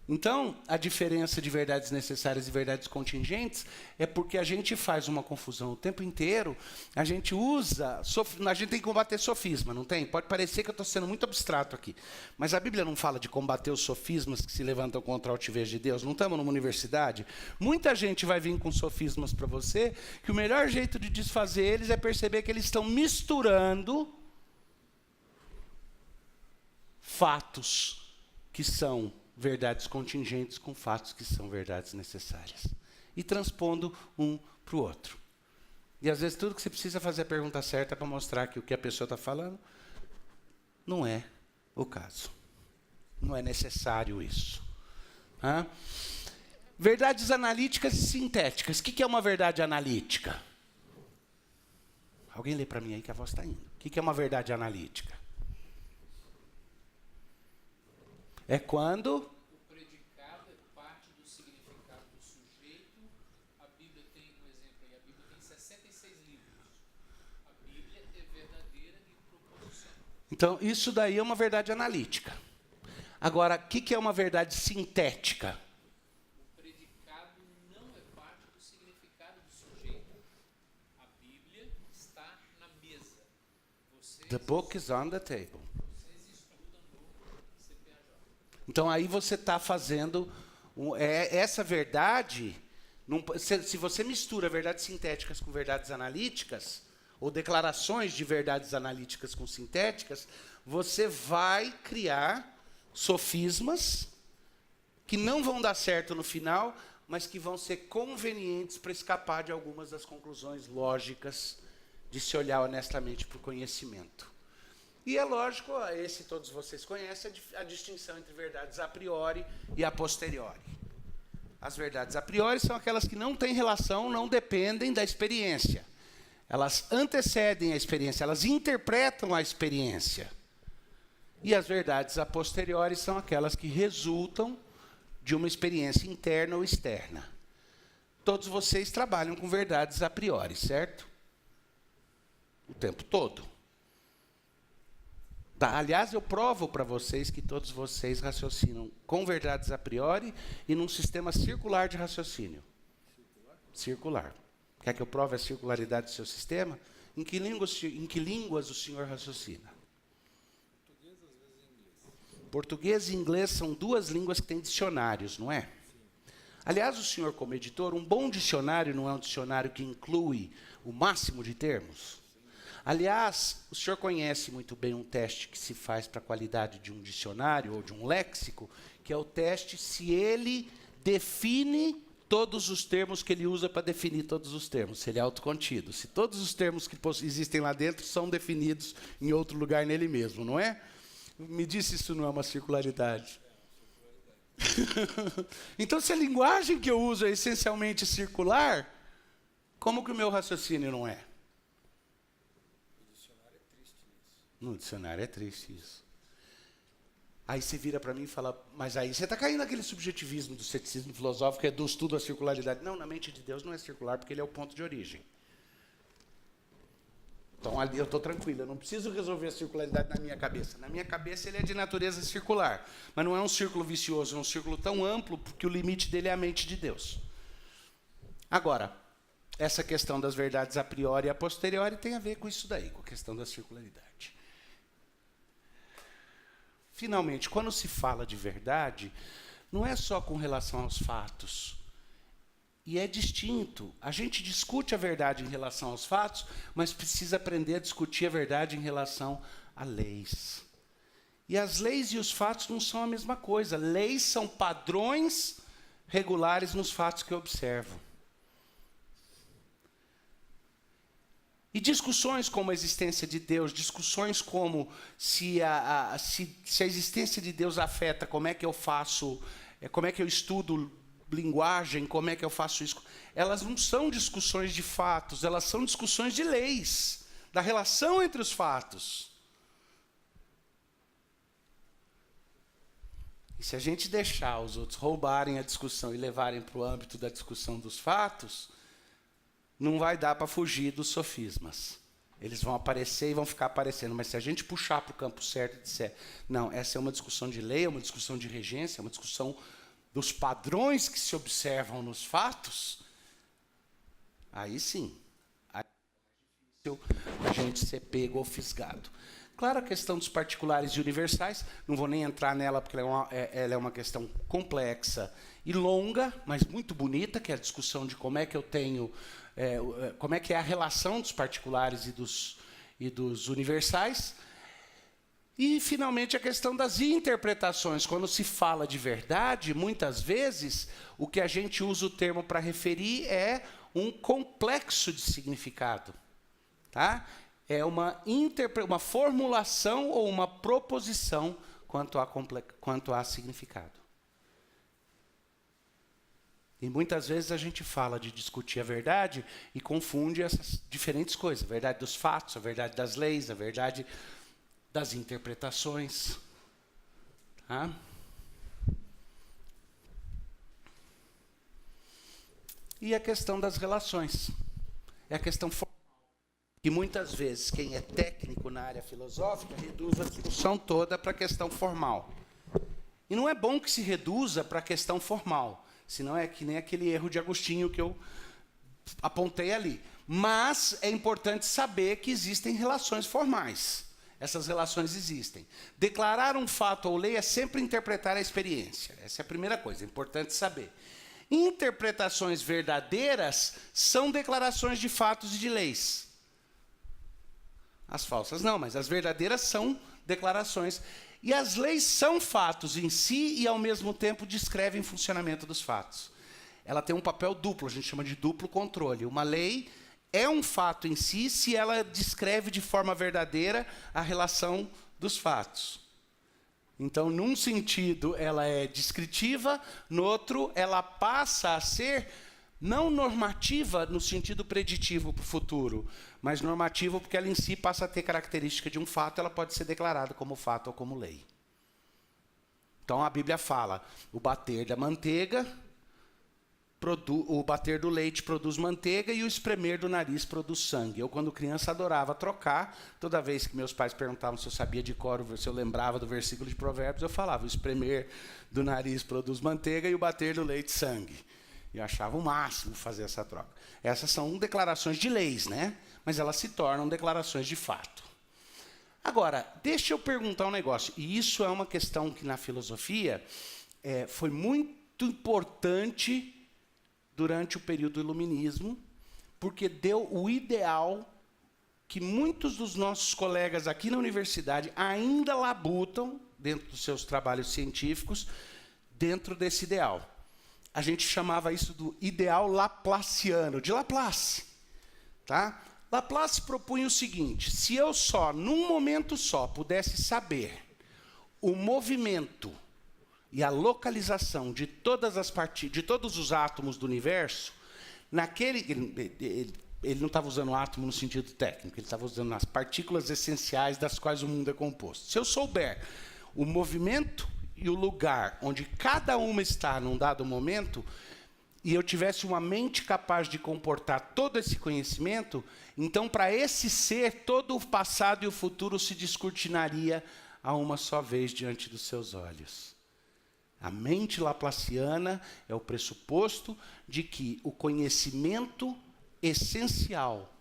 Então, a diferença de verdades necessárias e verdades contingentes é porque a gente faz uma confusão o tempo inteiro, a gente tem que combater sofisma, não tem? Pode parecer que eu estou sendo muito abstrato aqui, mas a Bíblia não fala de combater os sofismas que se levantam contra a altivez de Deus, não estamos numa universidade? Muita gente vai vir com sofismas para você, que o melhor jeito de desfazer eles é perceber que eles estão misturando fatos que são verdades contingentes com fatos que são verdades necessárias. E transpondo um para o outro. E às vezes tudo que você precisa fazer é a pergunta certa para mostrar que o que a pessoa está falando não é o caso. Não é necessário isso. Tá? Verdades analíticas e sintéticas. O que é uma verdade analítica? Alguém lê para mim aí que a voz está indo. O que é uma verdade analítica? É quando o predicado é parte do significado do sujeito. A Bíblia tem um exemplo aí. A Bíblia tem 66 livros. A Bíblia é verdadeira e proposição. Então, isso daí é uma verdade analítica. Agora, o que é uma verdade sintética? O predicado não é parte do significado do sujeito. A Bíblia está na mesa. The book is on the table. Então, aí você está fazendo... essa verdade... se você mistura verdades sintéticas com verdades analíticas, ou declarações de verdades analíticas com sintéticas, você vai criar sofismas que não vão dar certo no final, mas que vão ser convenientes para escapar de algumas das conclusões lógicas de se olhar honestamente para o conhecimento. E é lógico, esse todos vocês conhecem, a distinção entre verdades a priori e a posteriori. As verdades a priori são aquelas que não têm relação, não dependem da experiência. Elas antecedem a experiência, elas interpretam a experiência. E as verdades a posteriori são aquelas que resultam de uma experiência interna ou externa. Todos vocês trabalham com verdades a priori, certo? O tempo todo. Tá, aliás, eu provo para vocês que todos vocês raciocinam com verdades a priori e num sistema circular de raciocínio. Circular. Quer que eu prove a circularidade do seu sistema? Em que línguas o senhor raciocina? Português e inglês são duas línguas que têm dicionários, não é? Aliás, o senhor, como editor, um bom dicionário não é um dicionário que inclui o máximo de termos? Aliás, o senhor conhece muito bem um teste que se faz para a qualidade de um dicionário ou de um léxico, que é o teste se ele define todos os termos que ele usa para definir todos os termos, se ele é autocontido. Se todos os termos que existem lá dentro são definidos em outro lugar nele mesmo, não é? Me diz se isso não é uma circularidade. Então, se a linguagem que eu uso é essencialmente circular, como que o meu raciocínio não é? No dicionário é triste isso. Aí você vira para mim e fala, mas aí você está caindo naquele subjetivismo do ceticismo filosófico, que é do estudo da circularidade. Não, na mente de Deus não é circular, porque ele é o ponto de origem. Então ali eu estou tranquilo, eu não preciso resolver a circularidade na minha cabeça. Na minha cabeça ele é de natureza circular, mas não é um círculo vicioso, é um círculo tão amplo que o limite dele é a mente de Deus. Agora, essa questão das verdades a priori e a posteriori tem a ver com isso daí, com a questão da circularidade. Finalmente, quando se fala de verdade, não é só com relação aos fatos. E é distinto. A gente discute a verdade em relação aos fatos, mas precisa aprender a discutir a verdade em relação a leis. E as leis e os fatos não são a mesma coisa. Leis são padrões regulares nos fatos que eu observo. E discussões como a existência de Deus, discussões como se a existência de Deus afeta como é que eu faço, como é que eu estudo linguagem, como é que eu faço isso, elas não são discussões de fatos, elas são discussões de leis, da relação entre os fatos. E se a gente deixar os outros roubarem a discussão e levarem para o âmbito da discussão dos fatos, não vai dar para fugir dos sofismas. Eles vão aparecer e vão ficar aparecendo. Mas se a gente puxar para o campo certo e disser, não, essa é uma discussão de lei, é uma discussão de regência, é uma discussão dos padrões que se observam nos fatos, aí sim, aí é difícil a gente ser pego ou fisgado. Claro, a questão dos particulares e universais, não vou nem entrar nela, porque ela é uma questão complexa e longa, mas muito bonita, que é a discussão de como é que eu tenho, como é que é a relação dos particulares e dos universais. E, finalmente, a questão das interpretações. Quando se fala de verdade, muitas vezes, o que a gente usa o termo para referir é um complexo de significado. Tá? É uma formulação ou uma proposição quanto a significado. E muitas vezes a gente fala de discutir a verdade e confunde essas diferentes coisas. A verdade dos fatos, a verdade das leis, a verdade das interpretações. Tá? E a questão das relações. É a questão formal. E muitas vezes quem é técnico na área filosófica reduz a discussão toda para a questão formal. E não é bom que se reduza para a questão formal, senão é que nem aquele erro de Agostinho que eu apontei ali. Mas é importante saber que existem relações formais. Essas relações existem. Declarar um fato ou lei é sempre interpretar a experiência. Essa é a primeira coisa, é importante saber. Interpretações verdadeiras são declarações de fatos e de leis. As falsas não, mas as verdadeiras são declarações. E as leis são fatos em si e, ao mesmo tempo, descrevem o funcionamento dos fatos. Ela tem um papel duplo, a gente chama de duplo controle. Uma lei é um fato em si se ela descreve de forma verdadeira a relação dos fatos. Então, num sentido, ela é descritiva, no outro, ela passa a ser não normativa no sentido preditivo para o futuro, mas normativa porque ela em si passa a ter característica de um fato, ela pode ser declarada como fato ou como lei. Então, a Bíblia fala, o bater da manteiga, o bater do leite produz manteiga e o espremer do nariz produz sangue. Eu, quando criança, adorava trocar. Toda vez que meus pais perguntavam se eu sabia de cor, se eu lembrava do versículo de Provérbios, eu falava, o espremer do nariz produz manteiga e o bater do leite sangue. Eu achava o máximo fazer essa troca. Essas são declarações de leis, né? Mas elas se tornam declarações de fato. Agora, deixa eu perguntar um negócio. E isso é uma questão que na filosofia foi muito importante durante o período do iluminismo, porque deu o ideal que muitos dos nossos colegas aqui na universidade ainda labutam, dentro dos seus trabalhos científicos, dentro desse ideal. A gente chamava isso do ideal laplaciano, de Laplace. Tá? Laplace propunha o seguinte, se eu só, num momento só, pudesse saber o movimento e a localização de todas as de todos os átomos do universo, ele não estava usando átomo no sentido técnico, ele estava usando as partículas essenciais das quais o mundo é composto. Se eu souber o movimento e o lugar onde cada uma está num dado momento, e eu tivesse uma mente capaz de comportar todo esse conhecimento, então, para esse ser, todo o passado e o futuro se descortinaria a uma só vez diante dos seus olhos. A mente laplaciana é o pressuposto de que o conhecimento essencial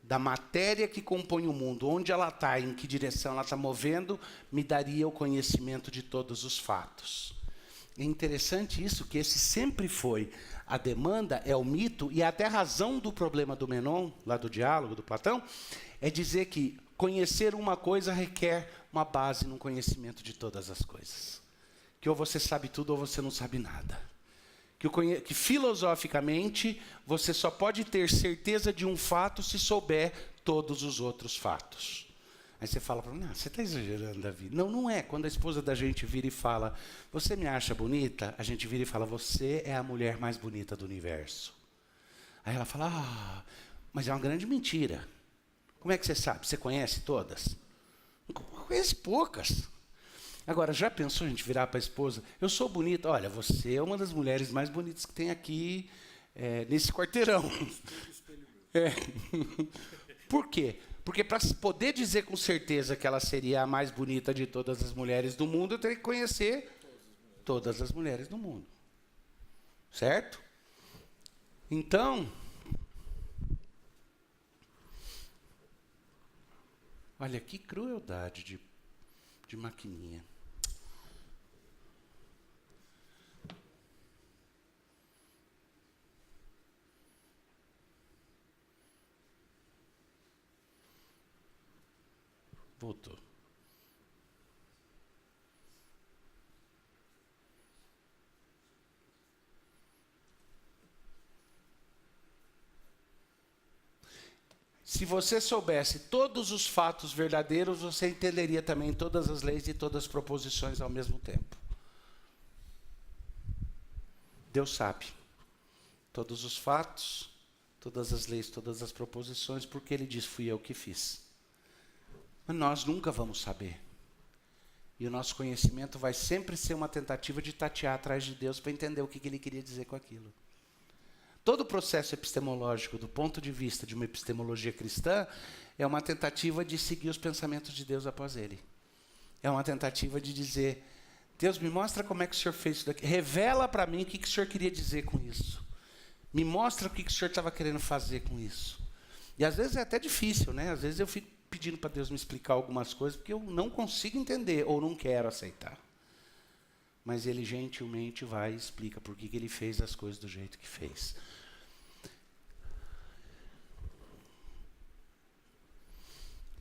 da matéria que compõe o mundo, onde ela está, em que direção ela está movendo, me daria o conhecimento de todos os fatos. É interessante isso, que esse sempre foi a demanda, é o mito, e até a razão do problema do Menon, lá do diálogo do Platão, é dizer que conhecer uma coisa requer uma base no conhecimento de todas as coisas. Que ou você sabe tudo ou você não sabe nada. Que filosoficamente você só pode ter certeza de um fato se souber todos os outros fatos. Aí você fala para mim, você está exagerando, Davi. Não, não é. Quando a esposa da gente vira e fala, você me acha bonita? A gente vira e fala, você é a mulher mais bonita do universo. Aí ela fala, mas é uma grande mentira. Como é que você sabe? Você conhece todas? Eu conheço poucas. Agora, já pensou a gente virar para a esposa? Eu sou bonita. Olha, você é uma das mulheres mais bonitas que tem aqui nesse quarteirão. Por quê? Porque para poder dizer com certeza que ela seria a mais bonita de todas as mulheres do mundo, eu teria que conhecer todas as mulheres do mundo. Certo? Então, olha que crueldade de maquininha. Voltou. Se você soubesse todos os fatos verdadeiros, você entenderia também todas as leis e todas as proposições ao mesmo tempo. Deus sabe todos os fatos, todas as leis, todas as proposições, porque Ele diz, fui eu que fiz. Mas nós nunca vamos saber. E o nosso conhecimento vai sempre ser uma tentativa de tatear atrás de Deus para entender o que Ele queria dizer com aquilo. Todo o processo epistemológico, do ponto de vista de uma epistemologia cristã, é uma tentativa de seguir os pensamentos de Deus após Ele. É uma tentativa de dizer, Deus, me mostra como é que o Senhor fez isso daqui. Revela para mim o que o Senhor queria dizer com isso. Me mostra o que o Senhor estava querendo fazer com isso. E às vezes é até difícil, né? Às vezes eu fico pedindo para Deus me explicar algumas coisas porque eu não consigo entender ou não quero aceitar. Mas Ele gentilmente vai e explica por que Ele fez as coisas do jeito que fez.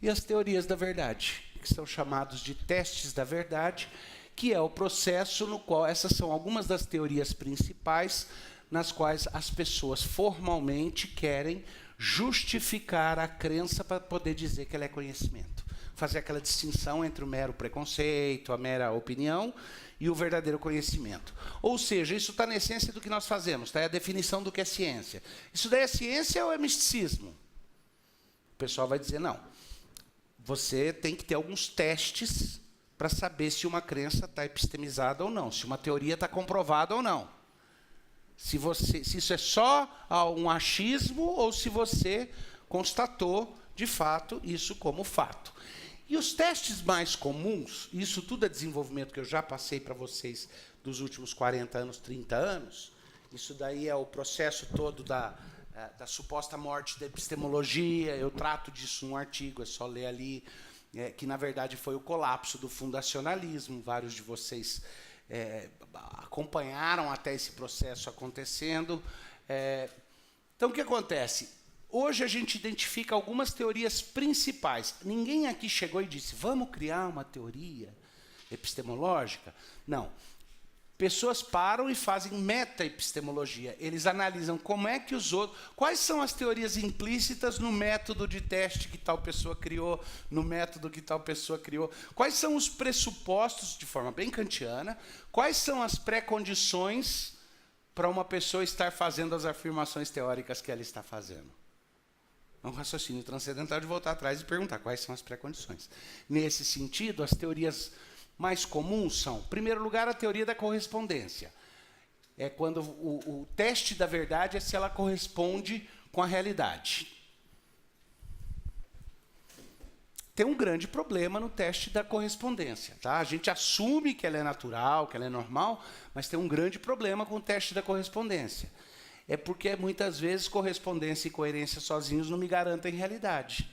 E as teorias da verdade, que são chamados de testes da verdade, que é o processo no qual essas são algumas das teorias principais nas quais as pessoas formalmente querem justificar a crença para poder dizer que ela é conhecimento. Fazer aquela distinção entre o mero preconceito, a mera opinião e o verdadeiro conhecimento. Ou seja, isso está na essência do que nós fazemos, tá? É a definição do que é ciência. Isso daí é ciência ou é misticismo? O pessoal vai dizer, não. Você tem que ter alguns testes para saber se uma crença está epistemizada ou não, se uma teoria está comprovada ou não. Se isso é só um achismo ou se você constatou, de fato, isso como fato. E os testes mais comuns, isso tudo é desenvolvimento que eu já passei para vocês dos últimos 40 anos, 30 anos, isso daí é o processo todo da suposta morte da epistemologia, eu trato disso num artigo, é só ler ali, que na verdade foi o colapso do fundacionalismo, vários de vocês acompanharam até esse processo acontecendo. Então, o que acontece? Hoje a gente identifica algumas teorias principais. Ninguém aqui chegou e disse, vamos criar uma teoria epistemológica? Não. Pessoas param e fazem meta-epistemologia. Eles analisam como é que os outros... Quais são as teorias implícitas no método de teste que tal pessoa criou, no método que tal pessoa criou? Quais são os pressupostos, de forma bem kantiana, quais são as pré-condições para uma pessoa estar fazendo as afirmações teóricas que ela está fazendo? É um raciocínio transcendental de voltar atrás e perguntar quais são as pré-condições. Nesse sentido, as teorias mais comuns são, em primeiro lugar, a teoria da correspondência. É quando o teste da verdade é se ela corresponde com a realidade. Tem um grande problema no teste da correspondência. Tá? A gente assume que ela é natural, que ela é normal, mas tem um grande problema com o teste da correspondência. É porque, muitas vezes, correspondência e coerência sozinhos não me garantem realidade.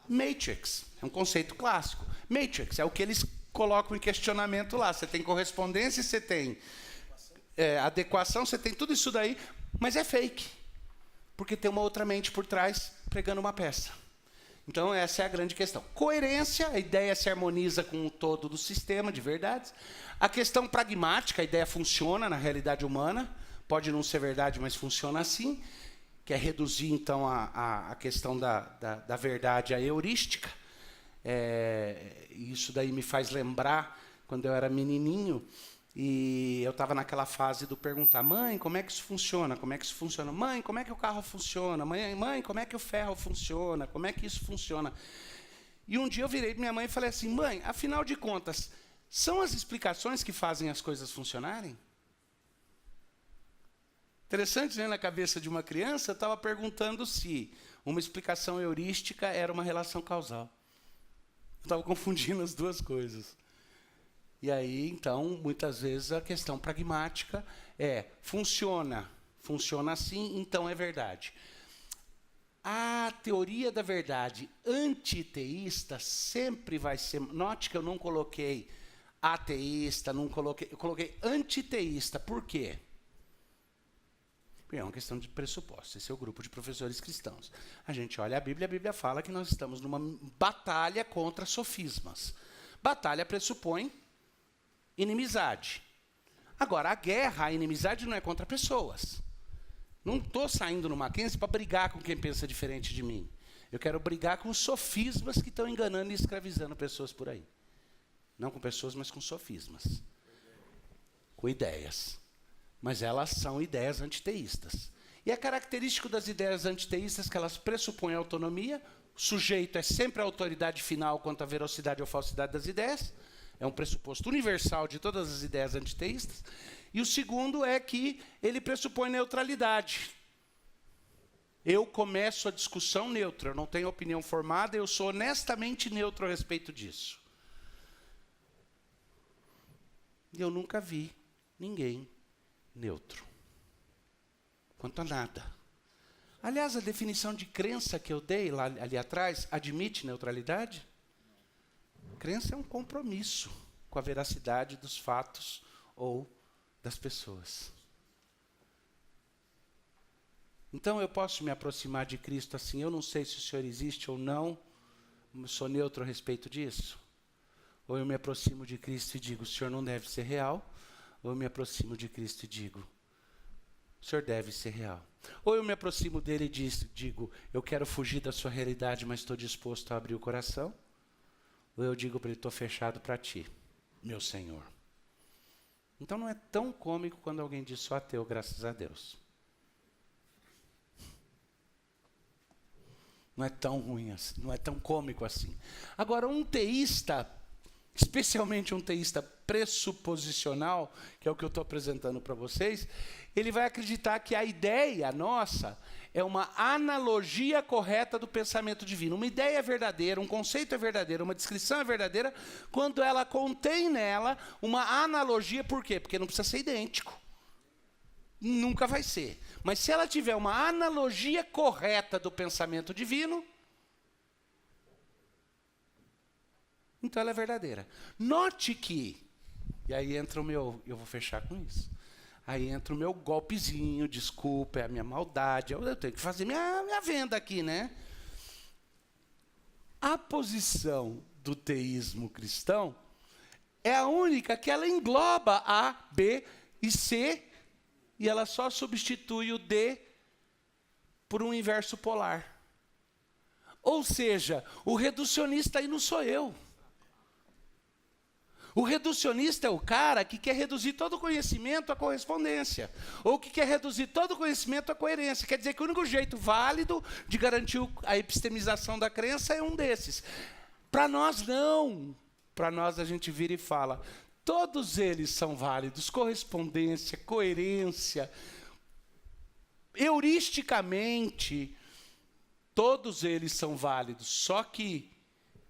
Matrix é um conceito clássico. Matrix é o que eles colocam em questionamento lá. Você tem correspondência, você tem adequação, você tem tudo isso daí, mas é fake. Porque tem uma outra mente por trás pregando uma peça. Então, essa é a grande questão. Coerência, a ideia se harmoniza com o todo do sistema de verdades. A questão pragmática, a ideia funciona na realidade humana. Pode não ser verdade, mas funciona assim, que é reduzir, então, a questão da verdade à heurística. Isso daí me faz lembrar, quando eu era menininho, e eu estava naquela fase do perguntar, mãe, como é que isso funciona? Como é que isso funciona? Mãe, como é que o carro funciona? Mãe, como é que o ferro funciona? Como é que isso funciona? E um dia eu virei para minha mãe e falei assim, mãe, afinal de contas, são as explicações que fazem as coisas funcionarem? Interessante, né? Na cabeça de uma criança, eu estava perguntando se uma explicação heurística era uma relação causal. Eu estava confundindo as duas coisas. E aí, então, muitas vezes a questão pragmática funciona assim, então é verdade. A teoria da verdade antiteísta sempre vai ser... Note que eu não coloquei ateísta, eu coloquei antiteísta. Por quê? É uma questão de pressuposto. Esse é o grupo de professores cristãos. A gente olha a Bíblia fala que nós estamos numa batalha contra sofismas. Batalha pressupõe inimizade. Agora, a inimizade não é contra pessoas. Não estou saindo no Mackenzie para brigar com quem pensa diferente de mim. Eu quero brigar com os sofismas que estão enganando e escravizando pessoas por aí. Não com pessoas, mas com sofismas. Com ideias. Mas elas são ideias antiteístas. E é característico das ideias antiteístas que elas pressupõem autonomia, o sujeito é sempre a autoridade final quanto à veracidade ou falsidade das ideias, é um pressuposto universal de todas as ideias antiteístas, e o segundo é que ele pressupõe neutralidade. Eu começo a discussão neutra, eu não tenho opinião formada, eu sou honestamente neutro a respeito disso. E eu nunca vi ninguém neutro quanto a nada. Aliás, a definição de crença que eu dei ali atrás admite neutralidade? Crença é um compromisso com a veracidade dos fatos ou das pessoas. Então eu posso me aproximar de Cristo assim, eu não sei se o Senhor existe ou não, sou neutro a respeito disso? Ou eu me aproximo de Cristo e digo, o Senhor não deve ser real? Ou eu me aproximo de Cristo e digo, o senhor deve ser real. Ou eu me aproximo dele e digo, eu quero fugir da sua realidade, mas estou disposto a abrir o coração. Ou eu digo para ele, estou fechado para ti, meu Senhor. Então não é tão cômico quando alguém diz sou ateu, graças a Deus. Não é tão ruim assim, não é tão cômico assim. Agora, um teísta, especialmente um teísta pressuposicional, que é o que eu estou apresentando para vocês, ele vai acreditar que a ideia nossa é uma analogia correta do pensamento divino. Uma ideia é verdadeira, um conceito é verdadeiro, uma descrição é verdadeira, quando ela contém nela uma analogia. Por quê? Porque não precisa ser idêntico. Nunca vai ser. Mas se ela tiver uma analogia correta do pensamento divino, então ela é verdadeira. Note que, e aí entra o meu, eu vou fechar com isso, aí entra o meu golpezinho, desculpa, é a minha maldade, eu tenho que fazer minha venda aqui, né? A posição do teísmo cristão é a única que ela engloba A, B e C, e ela só substitui o D por um inverso polar. Ou seja, o reducionista aí não sou eu. O reducionista é o cara que quer reduzir todo o conhecimento à correspondência, ou que quer reduzir todo o conhecimento à coerência. Quer dizer que o único jeito válido de garantir a epistemização da crença é um desses. Para nós, não. Para nós, a gente vira e fala, todos eles são válidos, correspondência, coerência, heuristicamente, todos eles são válidos, só que,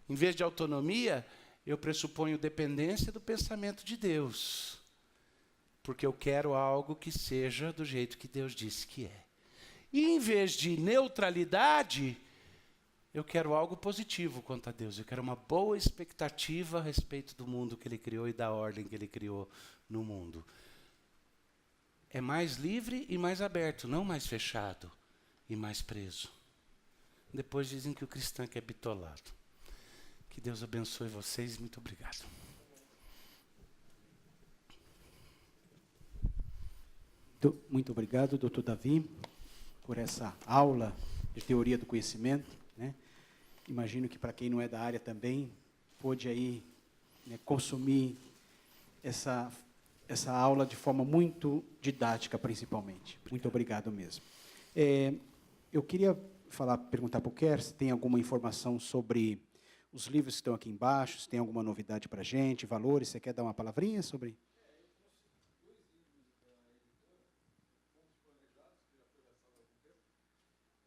em vez de autonomia, eu pressuponho dependência do pensamento de Deus, porque eu quero algo que seja do jeito que Deus disse que é. E em vez de neutralidade, eu quero algo positivo quanto a Deus. Eu quero uma boa expectativa a respeito do mundo que Ele criou e da ordem que Ele criou no mundo. É mais livre e mais aberto, não mais fechado e mais preso. Depois dizem que o cristão é bitolado. Que Deus abençoe vocês. Muito obrigado. Muito obrigado, doutor Davi, por essa aula de teoria do conhecimento, né? Imagino que para quem não é da área também, pôde aí, né, consumir essa aula de forma muito didática, principalmente. Muito obrigado mesmo. Eu queria perguntar para o Kerr se tem alguma informação sobre os livros que estão aqui embaixo, se tem alguma novidade para a gente, valores, você quer dar uma palavrinha sobre?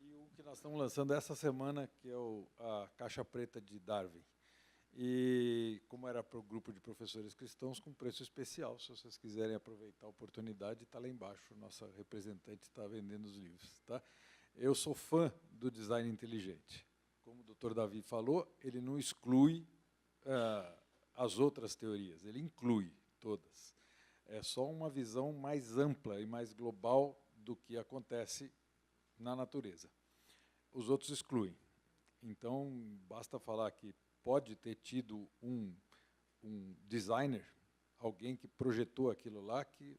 E o que nós estamos lançando essa semana, que é a Caixa Preta de Darwin. E como era para o grupo de professores cristãos, com preço especial, se vocês quiserem aproveitar a oportunidade, está lá embaixo, nossa representante está vendendo os livros. Tá? Eu sou fã do design inteligente. Como o doutor Davi falou, ele não exclui as outras teorias, ele inclui todas. É só uma visão mais ampla e mais global do que acontece na natureza. Os outros excluem. Então, basta falar que pode ter tido um designer, alguém que projetou aquilo lá, que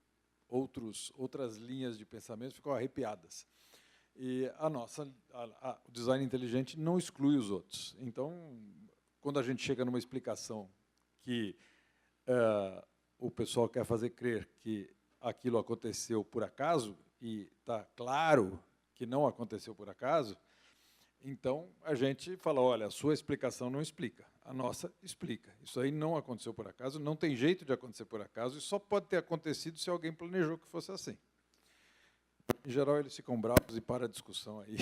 outras linhas de pensamento ficam arrepiadas. E o design inteligente não exclui os outros. Então, quando a gente chega numa explicação que o pessoal quer fazer crer que aquilo aconteceu por acaso, e está claro que não aconteceu por acaso, então a gente fala, olha, a sua explicação não explica, a nossa explica. Isso aí não aconteceu por acaso, não tem jeito de acontecer por acaso, e só pode ter acontecido se alguém planejou que fosse assim. Em geral, eles ficam bravos e para a discussão aí.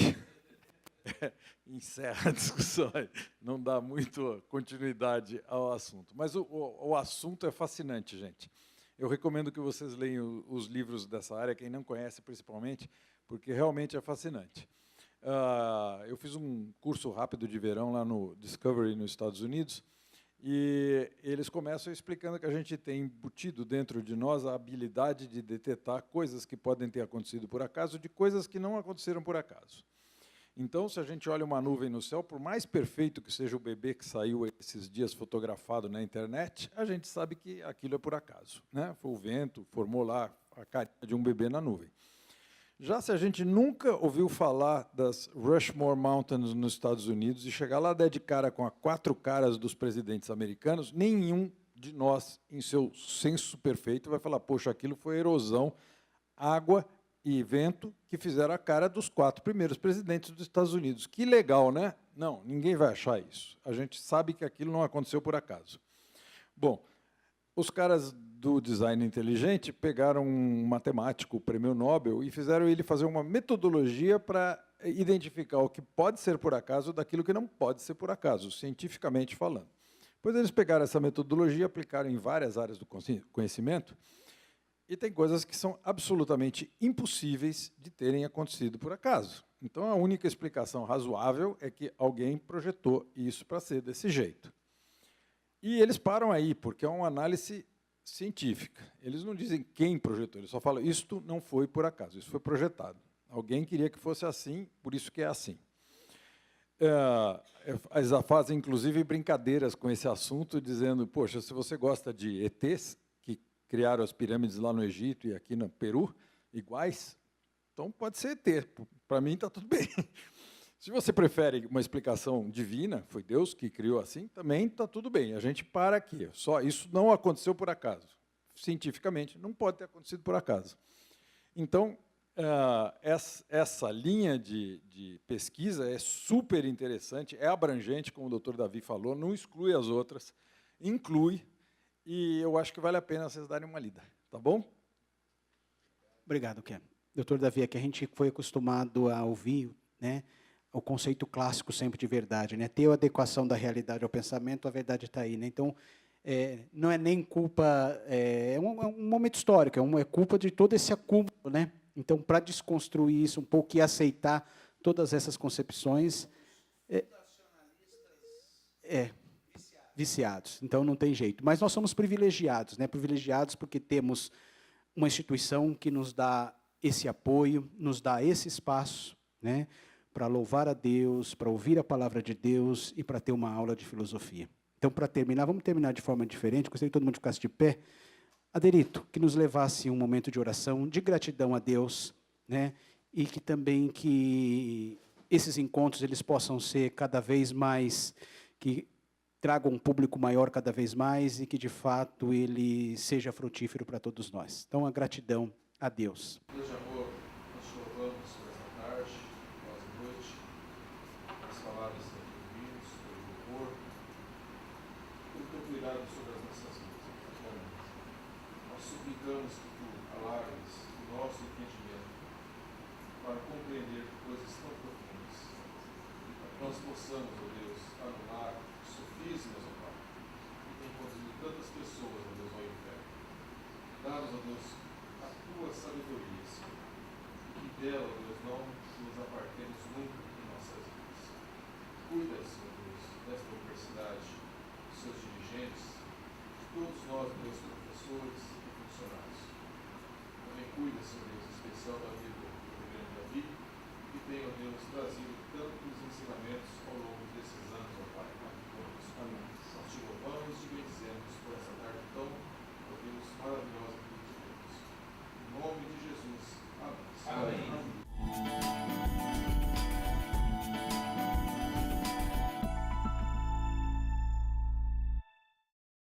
Encerra a discussão aí. Não dá muito continuidade ao assunto. Mas o assunto é fascinante, gente. Eu recomendo que vocês leiam os livros dessa área, quem não conhece principalmente, porque realmente é fascinante. Eu fiz um curso rápido de verão lá no Discovery, nos Estados Unidos, e eles começam explicando que a gente tem embutido dentro de nós a habilidade de detectar coisas que podem ter acontecido por acaso de coisas que não aconteceram por acaso. Então, se a gente olha uma nuvem no céu, por mais perfeito que seja o bebê que saiu esses dias fotografado na internet, a gente sabe que aquilo é por acaso, né? Foi o vento, formou lá a carinha de um bebê na nuvem. Já se a gente nunca ouviu falar das Rushmore Mountains nos Estados Unidos e chegar lá der de cara com as 4 caras dos presidentes americanos, nenhum de nós, em seu senso perfeito, vai falar, poxa, aquilo foi erosão, água e vento que fizeram a cara dos 4 primeiros presidentes dos Estados Unidos. Que legal, né? Não, ninguém vai achar isso. A gente sabe que aquilo não aconteceu por acaso. Bom, os caras do design inteligente pegaram um matemático, o prêmio Nobel, e fizeram ele fazer uma metodologia para identificar o que pode ser por acaso daquilo que não pode ser por acaso, cientificamente falando. Depois eles pegaram essa metodologia, aplicaram em várias áreas do conhecimento, e tem coisas que são absolutamente impossíveis de terem acontecido por acaso. Então, a única explicação razoável é que alguém projetou isso para ser desse jeito. E eles param aí, porque é uma análise científica. Eles não dizem quem projetou, eles só falam, isto não foi por acaso, isso foi projetado. Alguém queria que fosse assim, por isso que é assim. Eles fazem, inclusive, brincadeiras com esse assunto, dizendo, poxa, se você gosta de ETs, que criaram as pirâmides lá no Egito e aqui no Peru, iguais, então pode ser ET, para mim está tudo bem. Se você prefere uma explicação divina, foi Deus que criou assim, também está tudo bem. A gente para aqui. Só isso não aconteceu por acaso. Cientificamente, não pode ter acontecido por acaso. Então, essa linha de pesquisa é super interessante, é abrangente, como o doutor Davi falou, não exclui as outras, inclui, e eu acho que vale a pena vocês darem uma lida. Tá bom? Obrigado, Ken. Doutor Davi, aqui a gente foi acostumado a ouvir, né, o conceito clássico sempre de verdade, né? Ter a adequação da realidade ao pensamento, a verdade está aí, né? Então, não é nem culpa, é um momento histórico, é culpa de todo esse acúmulo, né? Então, para desconstruir isso um pouco e aceitar todas essas concepções, viciados. Então, não tem jeito. Mas nós somos privilegiados, né? Privilegiados porque temos uma instituição que nos dá esse apoio, nos dá esse espaço, né, para louvar a Deus, para ouvir a palavra de Deus e para ter uma aula de filosofia. Então, para terminar, vamos terminar de forma diferente, gostaria que todo mundo ficasse de pé. Aderito, que nos levasse um momento de oração, de gratidão a Deus, né, e que também que esses encontros eles possam ser cada vez mais, que tragam um público maior cada vez mais e que, de fato, ele seja frutífero para todos nós. Então, a gratidão a Deus. Deus de amor, nós te louvamos por essa tarde, por essa noite, as palavras que ouvimos, pelo louvor, pelo teu cuidado sobre as nossas vidas. Nós suplicamos que tu alargues o nosso entendimento para compreender coisas tão profundas, para que nós possamos, ó Deus, anular sofismas, ó Pai, que tem conduzido tantas pessoas, ó Deus, ao inferno. Dá-nos, ó Deus, a tua sabedoria, Senhor, e que dela, ó Deus, não nos apartemos nunca em nossas vidas. Cuida, Senhor Deus, desta universidade, dos seus dirigentes, de todos nós, Deus, professores e funcionários. Também cuida, Senhor Deus, em especial da vida do reverendo Davi, que tem, ó Deus, trazido tantos ensinamentos ao longo desses anos, ó Pai. Amém.